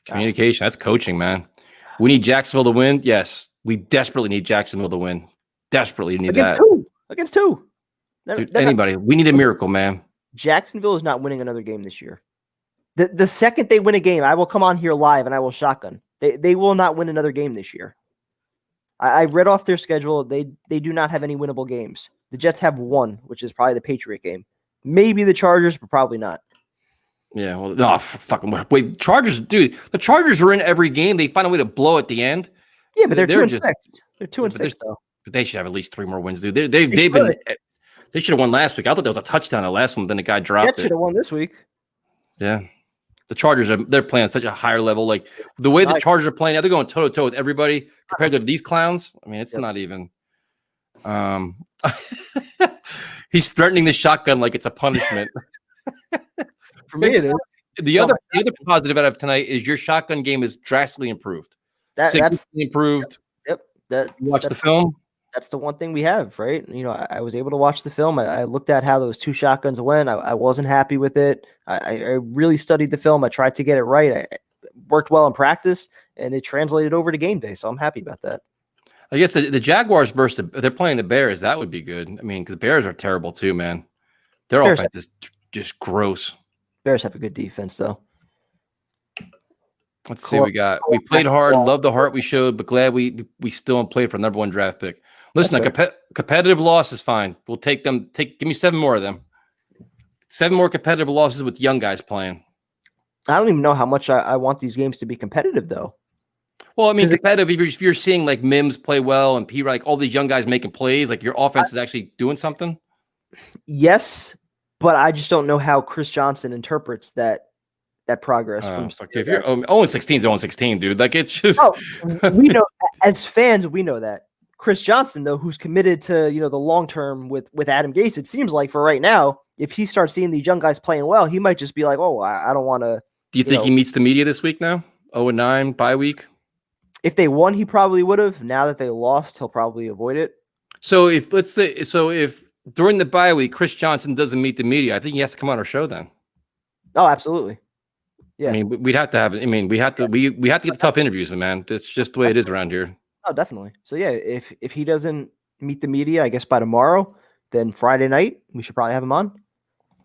communication. That's coaching, man. We need Jacksonville to win. Yes, we desperately need Jacksonville to win. Desperately need that. Against two. Dude, anybody. We need a miracle, man. Jacksonville is not winning another game this year. The second they win a game, I will come on here live and I will shotgun. They will not win another game this year. I read off their schedule. They do not have any winnable games. The Jets have one, which is probably the Patriot game. Maybe the Chargers, but probably not. Yeah, well, no, fucking wait. Chargers, dude. The Chargers are in every game. They find a way to blow at the end. Yeah, but they're 2-6. They're 2-6 though. But they should have at least 3 more wins, dude. They should have won last week. I thought there was a touchdown the last one, then the guy dropped Jets should have won this week. Yeah, the Chargers they're playing such a higher level. Like the way the Chargers are playing now, they're going toe to toe with everybody compared to these clowns. I mean, it's not even. He's threatening the shotgun like it's a punishment. For me, it is. The other positive out of tonight is your shotgun game is drastically improved. That's improved. Yep. You watch the film. That's the one thing we have, right? I was able to watch the film. I looked at how those 2 shotguns went. I wasn't happy with it. I really studied the film. I tried to get it right. I worked well in practice, and it translated over to game day. So I'm happy about that. I guess the Jaguars they're playing the Bears. That would be good. I mean, because the Bears are terrible too, man. Their offense is just gross. Bears have a good defense, though. Let's see what we got. We played hard, loved the heart we showed, but glad we still played for the #1 draft pick. Listen, competitive loss is fine. We'll take them. Give me 7 more of them. 7 more competitive losses with young guys playing. I don't even know how much I want these games to be competitive, though. Well, I mean, competitive. If you're seeing like Mims play well and P, like all these young guys making plays, like your offense is actually doing something. Yes, but I just don't know how Chris Johnson interprets that progress. If you're 0-16 is 0-16, dude. Like it's just. We know as fans, we know that. Chris Johnson, though, who's committed to the long term with Adam Gase, it seems like for right now, if he starts seeing these young guys playing well, he might just be like, "Oh, I don't want to." Do you think he meets the media this week now? 0-9 bye week. If they won, he probably would have. Now that they lost, he'll probably avoid it. So if during the bye week Chris Johnson doesn't meet the media, I think he has to come on our show then. Oh, absolutely. Yeah. I mean, we'd have to have. I mean, we have to get the tough interviews, man. It's just the way it is around here. Oh, definitely. So yeah, if he doesn't meet the media, I guess by tomorrow, then Friday night we should probably have him on.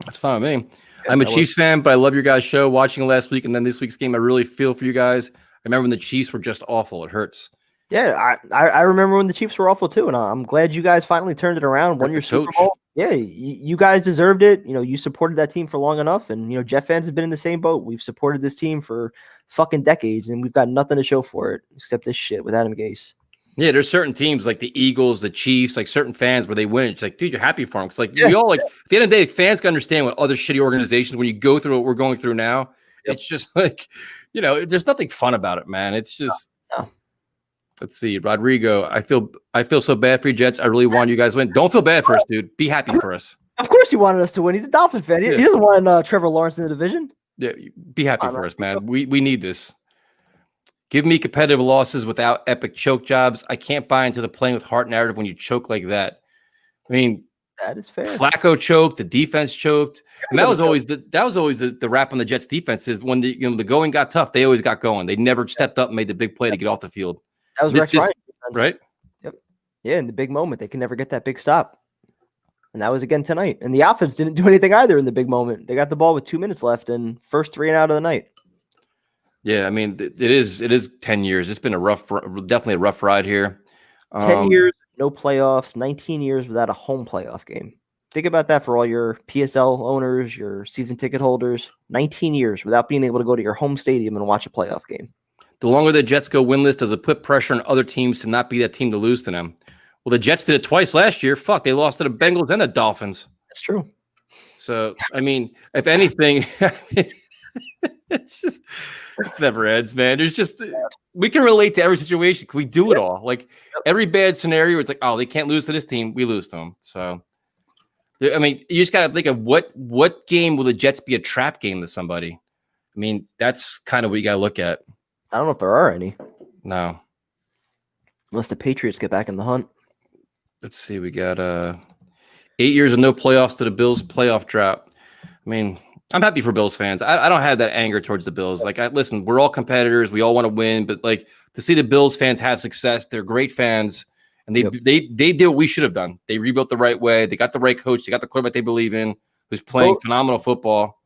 That's fine with me. Yeah, I'm a Chiefs fan, but I love your guys' show. Watching it last week and then this week's game, I really feel for you guys. I remember when the Chiefs were just awful. It hurts. Yeah, I remember when the Chiefs were awful too, and I'm glad you guys finally turned it around. Won your Super Bowl. Yeah, you guys deserved it. You supported that team for long enough, and Jet fans have been in the same boat. We've supported this team for fucking decades, and we've got nothing to show for it except this shit with Adam Gase. Yeah, there's certain teams like the Eagles, the Chiefs, like certain fans where they win. It's like, dude, you're happy for them. It's like we all like. At the end of the day, fans can understand what other shitty organizations. When you go through what we're going through now, it's just like, there's nothing fun about it, man. It's just. No. Let's see, Rodrigo. I feel so bad for you, Jets. I really want you guys to win. Don't feel bad for us, dude. Be happy for us. Of course, he wanted us to win. He's a Dolphin fan. He doesn't want Trevor Lawrence in the division. Yeah, be happy for us, man. We need this. Give me competitive losses without epic choke jobs. I can't buy into the playing with heart narrative when you choke like that. I mean, That is fair. Flacco choked, the defense choked. And that was Everybody always the rap on the Jets defense is when the going got tough, they always got going. They never stepped up and made the big play to get off the field. That was Rex Ryan's defense. Right? Yep. Yeah, in the big moment, they can never get that big stop. And that was again tonight. And the offense didn't do anything either in the big moment. They got the ball with 2 minutes left and first 3 and out of the night. Yeah, I mean, it is 10 years. It's been definitely a rough ride here. 10 years, no playoffs, 19 years without a home playoff game. Think about that for all your PSL owners, your season ticket holders. 19 years without being able to go to your home stadium and watch a playoff game. The longer the Jets go winless, does it put pressure on other teams to not be that team to lose to them? Well, the Jets did it twice last year. Fuck, they lost to the Bengals and the Dolphins. That's true. So, I mean, if anything, it's never ends, man. There's just we can relate to every situation. We do it all. Like every bad scenario, it's like, oh, they can't lose to this team. We lose to them. So, I mean, you just got to think of what game will the Jets be a trap game to somebody? I mean, that's kind of what you got to look at. I don't know if there are any. No. Unless the Patriots get back in the hunt. Let's see. We got 8 years of no playoffs to the Bills playoff drought. I mean, I'm happy for Bills fans. I don't have that anger towards the Bills. Like, listen, we're all competitors. We all want to win. But, like, to see the Bills fans have success, they're great fans. And they did what we should have done. They rebuilt the right way. They got the right coach. They got the quarterback they believe in, who's playing phenomenal football.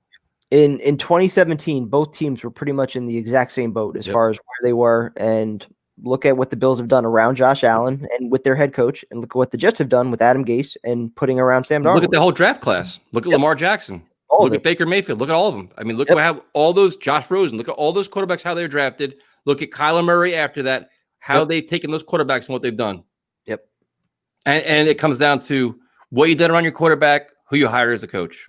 In 2017, both teams were pretty much in the exact same boat as far as where they were. And look at what the Bills have done around Josh Allen and with their head coach, and look at what the Jets have done with Adam Gase and putting around Sam Darnold. Look at the whole draft class. Look at Lamar Jackson. Look at Baker Mayfield. Look at all of them. I mean, look at how all those Josh Rosen. Look at all those quarterbacks, how they're drafted. Look at Kyler Murray after that, how they've taken those quarterbacks and what they've done. Yep. And it comes down to what you did around your quarterback, who you hire as a coach.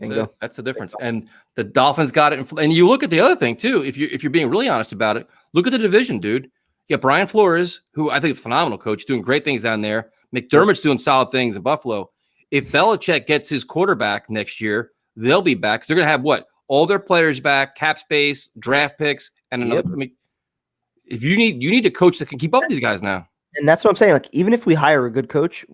That's the difference. And the Dolphins got it. And you look at the other thing too. If you're being really honest about it, look at the division, dude. You got Brian Flores, who I think is a phenomenal coach, doing great things down there. McDermott's doing solid things in Buffalo. If Belichick gets his quarterback next year, they'll be back. Because they're going to have what? All their players back, cap space, draft picks, and another. I mean, if you need a coach that can keep up with these guys now. And that's what I'm saying. Like, even if we hire a good coach,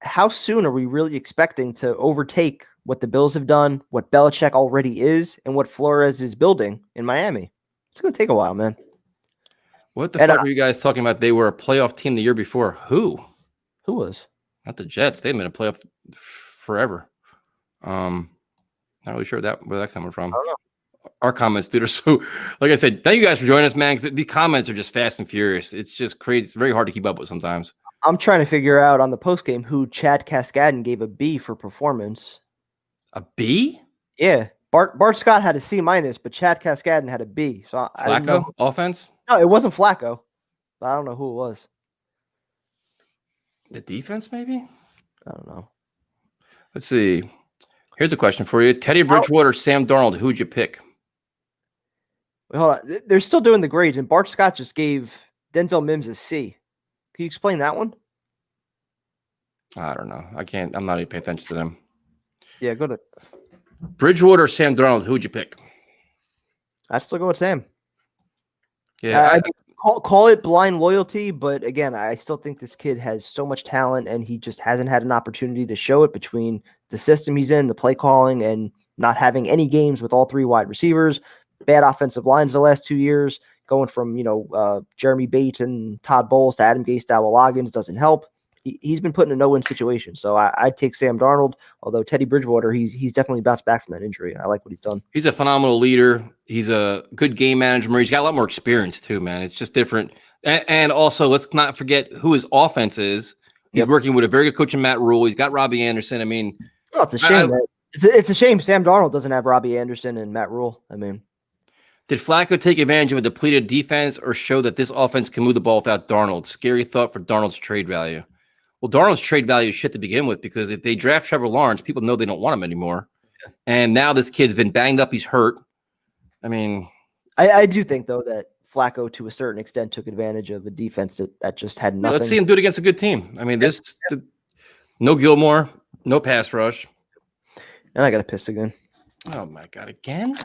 how soon are we really expecting to overtake what the Bills have done, what Belichick already is, and what Flores is building in Miami? It's going to take a while, man. What the fuck were you guys talking about? They were a playoff team the year before. Who? Who was? Not the Jets. They've been a playoff forever. Not really sure where that coming from. I don't know. Our comments, dude, are so, like I said, thank you guys for joining us, man, because these comments are just fast and furious. It's just crazy. It's very hard to keep up with sometimes. I'm trying to figure out on the postgame who Chad Cascadden gave a B for performance. A B? Yeah. Bart Scott had a C-, but Chad Cascadden had a B. So I don't know. Flacco offense? No, it wasn't Flacco. But I don't know who it was. The defense, maybe? I don't know. Let's see. Here's a question for you. Teddy Bridgewater, Sam Darnold, who'd you pick? Wait, hold on. They're still doing the grades, and Bart Scott just gave Denzel Mims a C. Can you explain that one? I don't know. I can't. I'm not even paying attention to them. Yeah, go to Bridgewater, Sam Darnold, who'd you pick? I'd still go with Sam. Yeah. Call it blind loyalty, but again, I still think this kid has so much talent, and he just hasn't had an opportunity to show it between the system he's in, the play calling, and not having any games with all 3 wide receivers, bad offensive lines the last 2 years, going from, Jeremy Bates and Todd Bowles to Adam Gase, Dowell Loggins doesn't help. He's been put in a no-win situation. So I'd take Sam Darnold, although Teddy Bridgewater, he's definitely bounced back from that injury. I like what he's done. He's a phenomenal leader. He's a good game manager. He's got a lot more experience too, man. It's just different. And also, let's not forget who his offense is. He's working with a very good coach in Matt Rule. He's got Robbie Anderson. I mean, it's a shame. It's a shame Sam Darnold doesn't have Robbie Anderson and Matt Rule. I mean, did Flacco take advantage of a depleted defense or show that this offense can move the ball without Darnold? Scary thought for Darnold's trade value. Well, Darnold's trade value is shit to begin with, because if they draft Trevor Lawrence, people know they don't want him anymore. And now this kid's been banged up. He's hurt. I mean, I do think, though, that Flacco, to a certain extent, took advantage of a defense that just had nothing. Let's see him do it against a good team. I mean, no Gilmore, no pass rush. And I got to piss again. Oh, my God, again?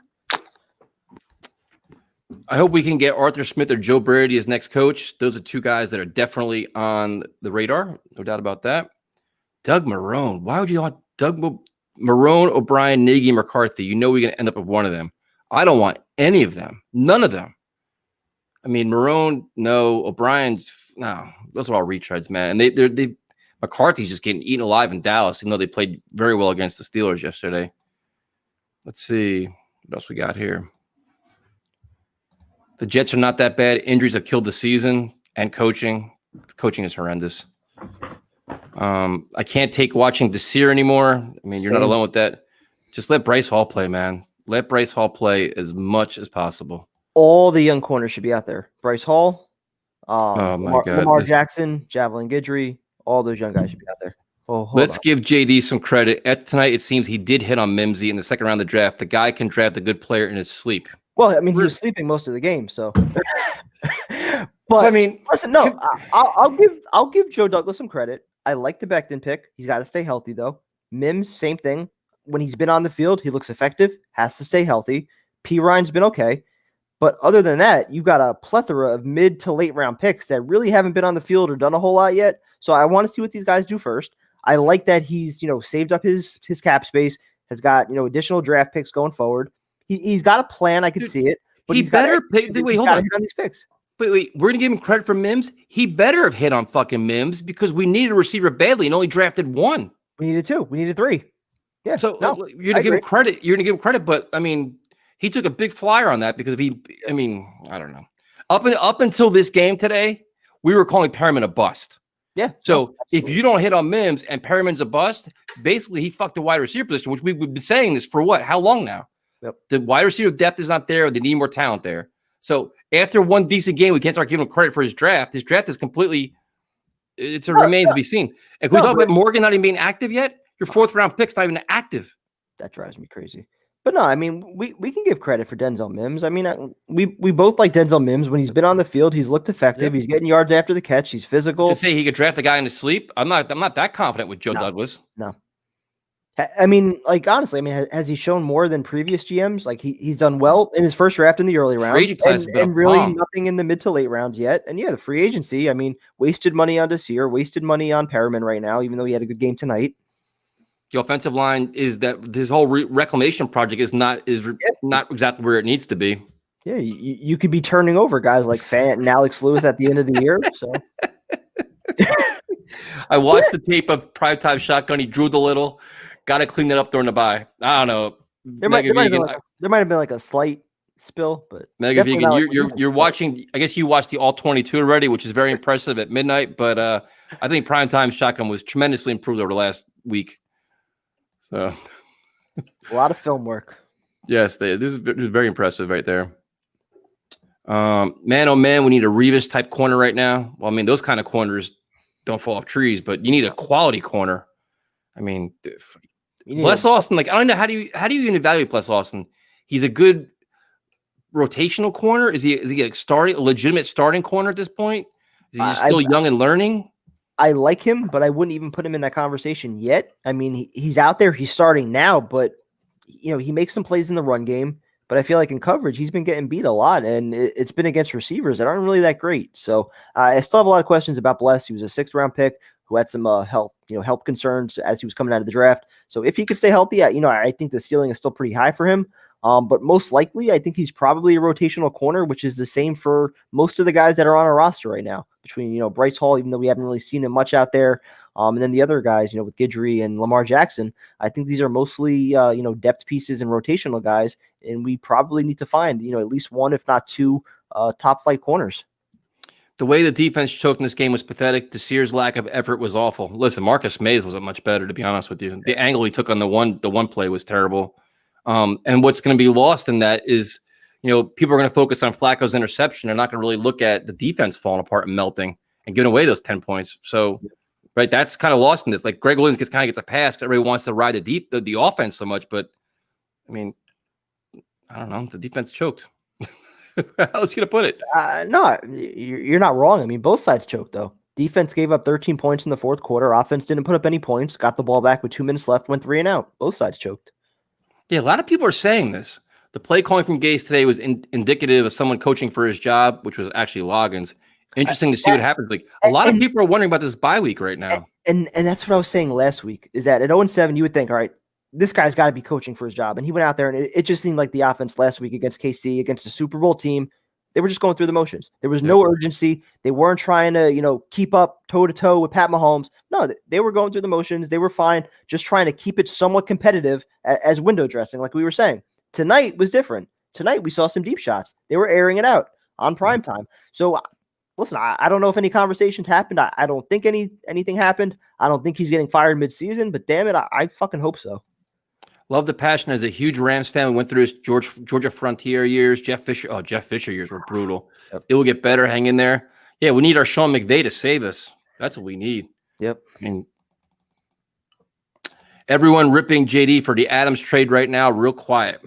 I hope we can get Arthur Smith or Joe Brady as next coach. Those are 2 guys that are definitely on the radar. No doubt about that. Doug Marrone. Why would you want Marrone, O'Brien, Nagy, McCarthy? You know we're going to end up with one of them. I don't want any of them. None of them. I mean, Marrone, no. O'Brien's, no. Those are all retreads, man. And they McCarthy's just getting eaten alive in Dallas, even though they played very well against the Steelers yesterday. Let's see what else we got here. The Jets are not that bad. Injuries have killed the season, and coaching. Coaching is horrendous. I can't take watching Desir anymore. I mean, you're not alone with that. Just let Bryce Hall play, man. Let Bryce Hall play as much as possible. All the young corners should be out there. Bryce Hall, Oh my God. Lamar Jackson, Javelin Guidry, all those young guys should be out there. Oh, Let's give JD some credit. Tonight, it seems he did hit on Mimsy in the second round of the draft. The guy can draft a good player in his sleep. Well, I mean, he was sleeping most of the game, so. But I mean, listen, no, I'll give Joe Douglas some credit. I like the Beckton pick. He's got to stay healthy, though. Mims, same thing. When he's been on the field, he looks effective, has to stay healthy. P. Ryan's been okay. But other than that, you've got a plethora of mid to late round picks that really haven't been on the field or done a whole lot yet. So I want to see what these guys do first. I like that he's, saved up his cap space, has got, additional draft picks going forward. He's got a plan. I can see it. But he better pick. Wait, hold on. Hit on these picks. Wait, we're gonna give him credit for Mims. He better have hit on fucking Mims because we needed a receiver badly and only drafted one. We needed two. We needed three. Yeah. So you're gonna give him credit. You're gonna give him credit, but I mean, he took a big flyer on that because I don't know. Up until this game today, we were calling Perriman a bust. Yeah. So if you don't hit on Mims and Perriman's a bust, basically he fucked the wide receiver position, which we've been saying this for what? How long now? Yep. The wide receiver depth is not there. They need more talent there. So after one decent game, we can't start giving him credit for his draft. His draft is completely, remains to be seen. And can we talk about Morgan not even being active yet? Your fourth round pick's not even active. That drives me crazy. But no, I mean, we can give credit for Denzel Mims. I mean, we both like Denzel Mims. When he's been on the field, he's looked effective. Yep. He's getting yards after the catch. He's physical. To say he could draft a guy in his sleep, I'm not that confident with Joe Douglas. No. I mean, honestly, has he shown more than previous GMs? He's done well in his first draft in the early rounds, and really nothing in the mid to late rounds yet. And yeah, the free agency, I mean, wasted money on Desir, wasted money on Perriman right now, even though he had a good game tonight. The offensive line is that his whole reclamation project is not exactly where it needs to be. Yeah, you could be turning over guys like Fant and Alex Lewis at the end of the year. So I watched the tape of Primetime Shotgun. He drooled a little. Got to clean that up during the bye. I don't know. There might have been like a slight spill, but Mega Vegan, you're watching. I guess you watched the All 22 already, which is very impressive at midnight. But I think Primetime Shotgun was tremendously improved over the last week. So a lot of film work. Yes, this is very impressive right there. Man, oh man, we need a Revis type corner right now. Well, I mean, those kind of corners don't fall off trees, but you need a quality corner. I mean, Bless Austin. I don't know how do you even evaluate Bless Austin? He's a good rotational corner. Is he a legitimate starting corner at this point? Is he still young and learning? I like him, but I wouldn't even put him in that conversation yet. I mean, he's out there. He's starting now, but he makes some plays in the run game. But I feel like in coverage, he's been getting beat a lot, and it's been against receivers that aren't really that great. So I still have a lot of questions about Bless. He was a 6th round pick who had some health concerns as he was coming out of the draft. So if he could stay healthy, I think the ceiling is still pretty high for him. But most likely, I think he's probably a rotational corner, which is the same for most of the guys that are on our roster right now. Between Bryce Hall, even though we haven't really seen him much out there, and then the other guys, with Guidry and Lamar Jackson, I think these are mostly depth pieces and rotational guys, and we probably need to find at least one, if not two, top flight corners. The way the defense choked in this game was pathetic. Desir's lack of effort was awful. Listen, Marcus Mays wasn't much better, to be honest with you. The angle he took on the one play was terrible. And what's going to be lost in that is, people are going to focus on Flacco's interception. They're not going to really look at the defense falling apart and melting and giving away those 10 points. So, right, that's kind of lost in this. Greg Williams gets a pass. Everybody wants to ride the offense so much, but I mean, I don't know. The defense choked. How else you going to put it? No, you're not wrong. I mean, both sides choked, though. Defense gave up 13 points in the fourth quarter. Offense didn't put up any points. Got the ball back with 2 minutes left. Went 3 and out. Both sides choked. Yeah, a lot of people are saying this. The play calling from Gase today was indicative of someone coaching for his job, which was actually Loggins, Interesting to see what happens. Like a lot of people are wondering about this bye week right now. And that's what I was saying last week, is that at 0-7, you would think, all right, this guy's got to be coaching for his job. And he went out there, and it just seemed like the offense last week against KC, against the Super Bowl team, they were just going through the motions. There was no urgency. They weren't trying to, keep up toe-to-toe with Pat Mahomes. No, they were going through the motions. They were fine, just trying to keep it somewhat competitive as window dressing, like we were saying. Tonight was different. Tonight we saw some deep shots. They were airing it out on prime time. So, listen, I don't know if any conversations happened. I don't think anything happened. I don't think he's getting fired midseason, but damn it, I fucking hope so. Love the passion. As a huge Rams fan, we went through his Georgia Frontier years, Jeff Fisher years were brutal. Yep. It will get better. Hang in there. Yeah, we need our Sean McVay to save us. That's what we need. Yep. I mean, everyone ripping JD for the Adams trade right now, real quiet.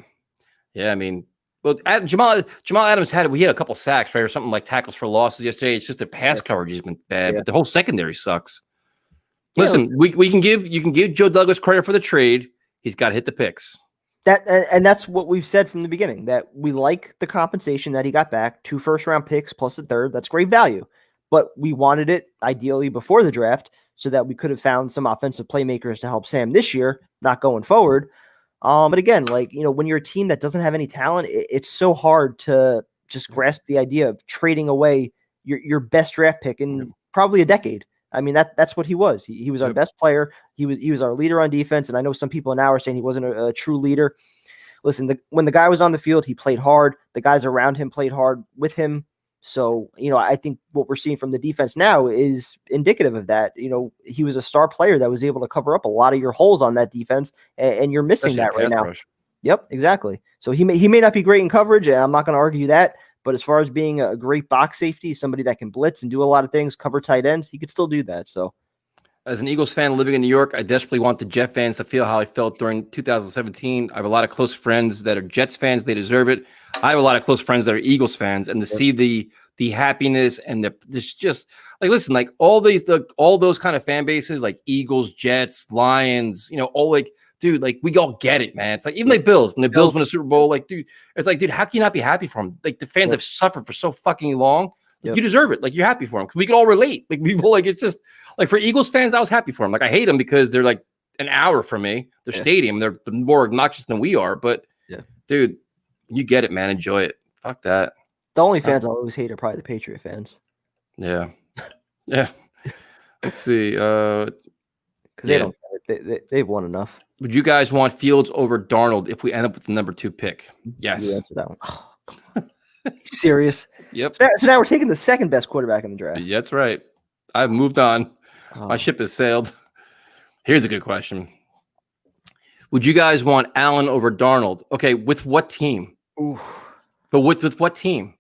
Yeah, I mean, well, Jamal Adams had a couple sacks, right, or something like tackles for losses yesterday. It's just the pass coverage has been bad, but the whole secondary sucks. Listen, you can give Joe Douglas credit for the trade. He's got to hit the picks. And that's what we've said from the beginning, that we like the compensation that he got back, 2 first-round picks plus a third. That's great value. But we wanted it ideally before the draft so that we could have found some offensive playmakers to help Sam this year, not going forward. But again, when you're a team that doesn't have any talent, it's so hard to just grasp the idea of trading away your best draft pick in probably a decade. I mean, that's what he was. He was our best player. He was our leader on defense. And I know some people now are saying he wasn't a true leader. Listen, when the guy was on the field, he played hard. The guys around him played hard with him. So, I think what we're seeing from the defense now is indicative of that. He was a star player that was able to cover up a lot of your holes on that defense, and you're missing that right now. Rush. Yep, exactly. So he may not be great in coverage, and I'm not going to argue that. But as far as being a great box safety, somebody that can blitz and do a lot of things, cover tight ends, he could still do that. So, as an Eagles fan living in New York, I desperately want the Jet fans to feel how I felt during 2017. I have a lot of close friends that are Jets fans. They deserve it. I have a lot of close friends that are Eagles fans, and to see the happiness and this just like, listen, like all those kind of fan bases, like Eagles, Jets, Lions, all like, dude, like we all get it, man. It's like even like Bills, and the Bills win a Super Bowl. Like, dude, it's like, dude, how can you not be happy for them? Like the fans have suffered for so fucking long. You deserve it. Like you're happy for them because we can all relate. Like people, like it's just like for Eagles fans, I was happy for them. Like I hate them because they're like an hour from me. Their stadium, they're more obnoxious than we are. But dude, you get it, man. Enjoy it. Fuck that. The only fans I always hate are probably the Patriot fans. Yeah. Yeah. Let's see. Because they don't. They've won enough. Would you guys want Fields over Darnold if we end up with the number 2 pick? Yes. You answer that one. Oh, serious? Yep. So now we're taking the second best quarterback in the draft. Yeah, that's right. I've moved on. My ship has sailed. Here's a good question. Would you guys want Allen over Darnold? Okay, with what team? Ooh. But with what team?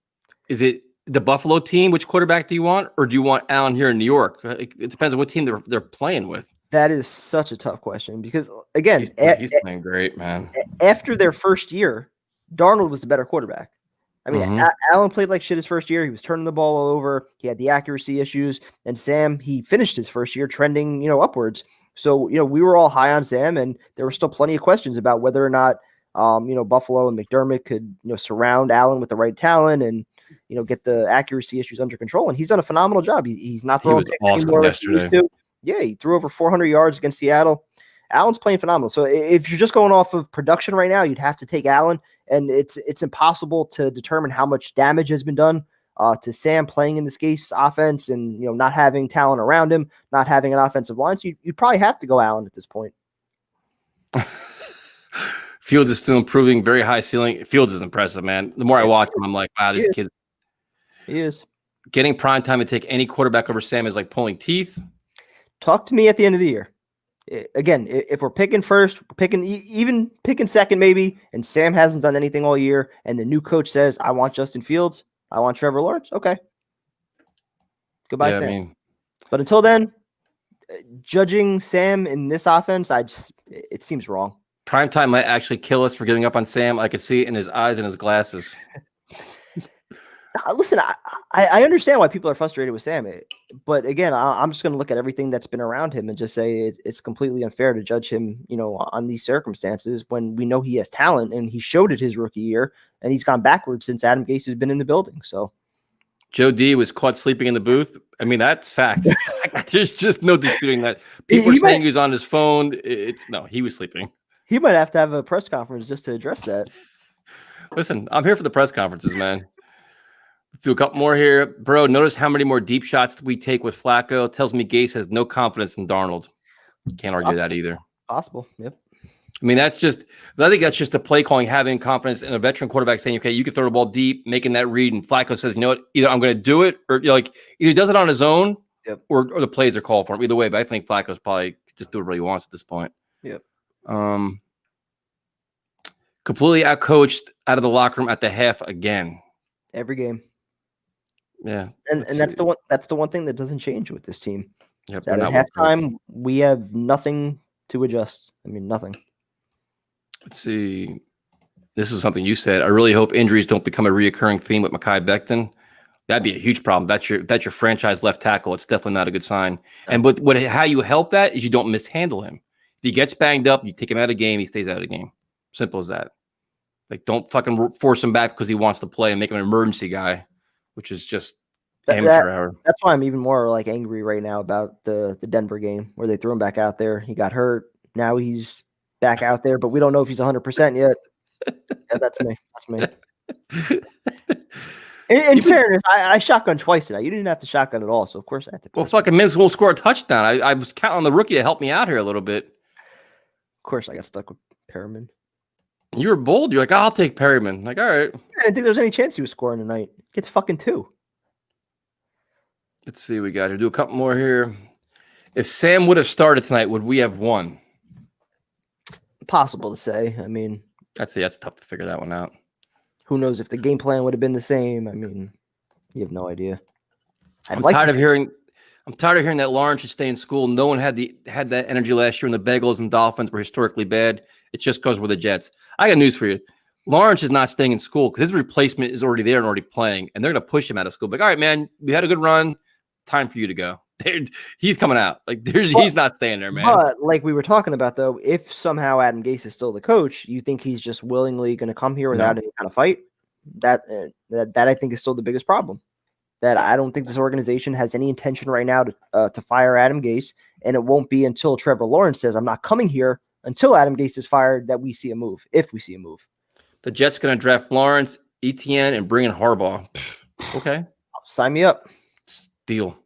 Is it the Buffalo team? Which quarterback do you want? Or do you want Allen here in New York? It depends on what team they're playing with. That is such a tough question because, again, he's playing great, man. After their first year, Darnold was the better quarterback. I mean, Allen played like shit his first year. He was turning the ball over. He had the accuracy issues. And Sam, he finished his first year trending, upwards. So, we were all high on Sam, and there were still plenty of questions about whether or not, Buffalo and McDermott could, surround Allen with the right talent and, get the accuracy issues under control. And he's done a phenomenal job. He's not throwing picks anymore yesterday. Yeah, he threw over 400 yards against Seattle. Allen's playing phenomenal. So if you're just going off of production right now, you'd have to take Allen, and it's impossible to determine how much damage has been done to Sam playing in this Gase offense and not having talent around him, not having an offensive line. So you'd probably have to go Allen at this point. Fields is still improving, very high ceiling. Fields is impressive, man. The more I watch him, I'm like, wow, this kid. He is. Getting prime time to take any quarterback over Sam is like pulling teeth. Talk to me at the end of the year. Again, if we're picking first, even picking second maybe, and Sam hasn't done anything all year, and the new coach says, I want Justin Fields, I want Trevor Lawrence, okay. Goodbye, Sam. But until then, judging Sam in this offense, it seems wrong. Primetime might actually kill us for giving up on Sam. I could see it in his eyes and his glasses. Listen, I understand why people are frustrated with Sam, but again, I'm just going to look at everything that's been around him and just say it's completely unfair to judge him, on these circumstances when we know he has talent and he showed it his rookie year, and he's gone backwards since Adam Gase has been in the building. So, Joe D was caught sleeping in the booth. I mean, that's fact. There's just no disputing that. People are saying he was on his phone. He was sleeping. He might have to have a press conference just to address that. Listen, I'm here for the press conferences, man. Let's do a couple more here. Bro, notice how many more deep shots we take with Flacco. Tells me Gase has no confidence in Darnold. Can't argue that either. Possible. Yep. I mean, I think that's just the play calling, having confidence in a veteran quarterback saying, okay, you can throw the ball deep, making that read. And Flacco says, you know what, either I'm going to do it or either he does it on his own or the plays are called for him. Either way, but I think Flacco's probably just do whatever he wants at this point. Yep. Completely outcoached out of the locker room at the half again. Every game. Yeah. And that's the one thing that doesn't change with this team. Yep. At halftime, we have nothing to adjust. I mean, nothing. Let's see. This is something you said. I really hope injuries don't become a reoccurring theme with Mekhi Beckton. That'd be a huge problem. That's your franchise left tackle. It's definitely not a good sign. And how you help that is you don't mishandle him. If he gets banged up, you take him out of the game, he stays out of the game. Simple as that. Like, don't fucking force him back because he wants to play and make him an emergency guy, which is just amateur hour. That's why I'm even more like angry right now about the Denver game where they threw him back out there. He got hurt. Now he's back out there, but we don't know if he's 100% yet. Yeah, that's me. In fairness, I shotgun twice tonight. You didn't have to shotgun at all, so of course I had to. Well, fucking Mims won't score a touchdown. I was counting on the rookie to help me out here a little bit. Of course, I got stuck with Perriman. You were bold. You're like, I'll take Perriman. Like, all right. I didn't think there was any chance he was scoring tonight. It's fucking 2. Let's see. We got to do a couple more here. If Sam would have started tonight, would we have won? Possible to say. I mean, that's tough to figure that one out. Who knows if the game plan would have been the same? I mean, you have no idea. I'm tired of hearing that Lawrence should stay in school. No one had that energy last year when the Bengals and Dolphins were historically bad. It's just because we're the Jets. I got news for you. Lawrence is not staying in school because his replacement is already there and already playing, and they're going to push him out of school. Like, all right, man, we had a good run. Time for you to go. He's coming out. Like, he's not staying there, man. But like we were talking about, though, if somehow Adam Gase is still the coach, you think he's just willingly going to come here without any kind of fight? That I think is still the biggest problem. That I don't think this organization has any intention right now to fire Adam Gase, and it won't be until Trevor Lawrence says, I'm not coming here until Adam Gase is fired that we see a move, if we see a move. The Jets going to draft Lawrence, Etienne, and bring in Harbaugh. Okay. Sign me up. Deal.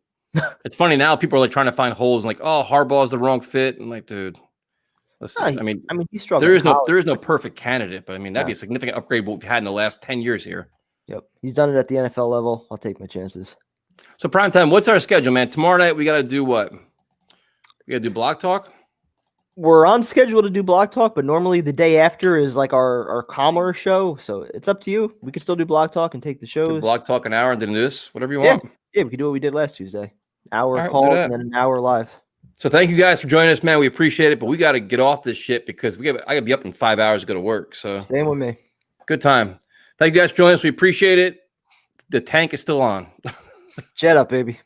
It's funny now. People are like trying to find holes and like, oh, Harbaugh is the wrong fit. I'm like, dude, listen. No, I mean, he's struggling. There is no perfect candidate, but I mean, that'd be a significant upgrade what we've had in the last 10 years here. Yep, he's done it at the NFL level. I'll take my chances. So primetime, what's our schedule, man? Tomorrow night we got to do what? We got to do Block Talk. We're on schedule to do Block Talk, but normally the day after is like our calmer show. So it's up to you. We could still do Block Talk and take the shows. Do Block Talk an hour and then this, whatever you want. Yeah, we could do what we did last Tuesday. Hour call and then an hour live. So thank you guys for joining us, man. We appreciate it, but we got to get off this shit because I got to be up in 5 hours to go to work. So same with me. Good time. Thank you guys for joining us. We appreciate it. The tank is still on. Jet up, baby.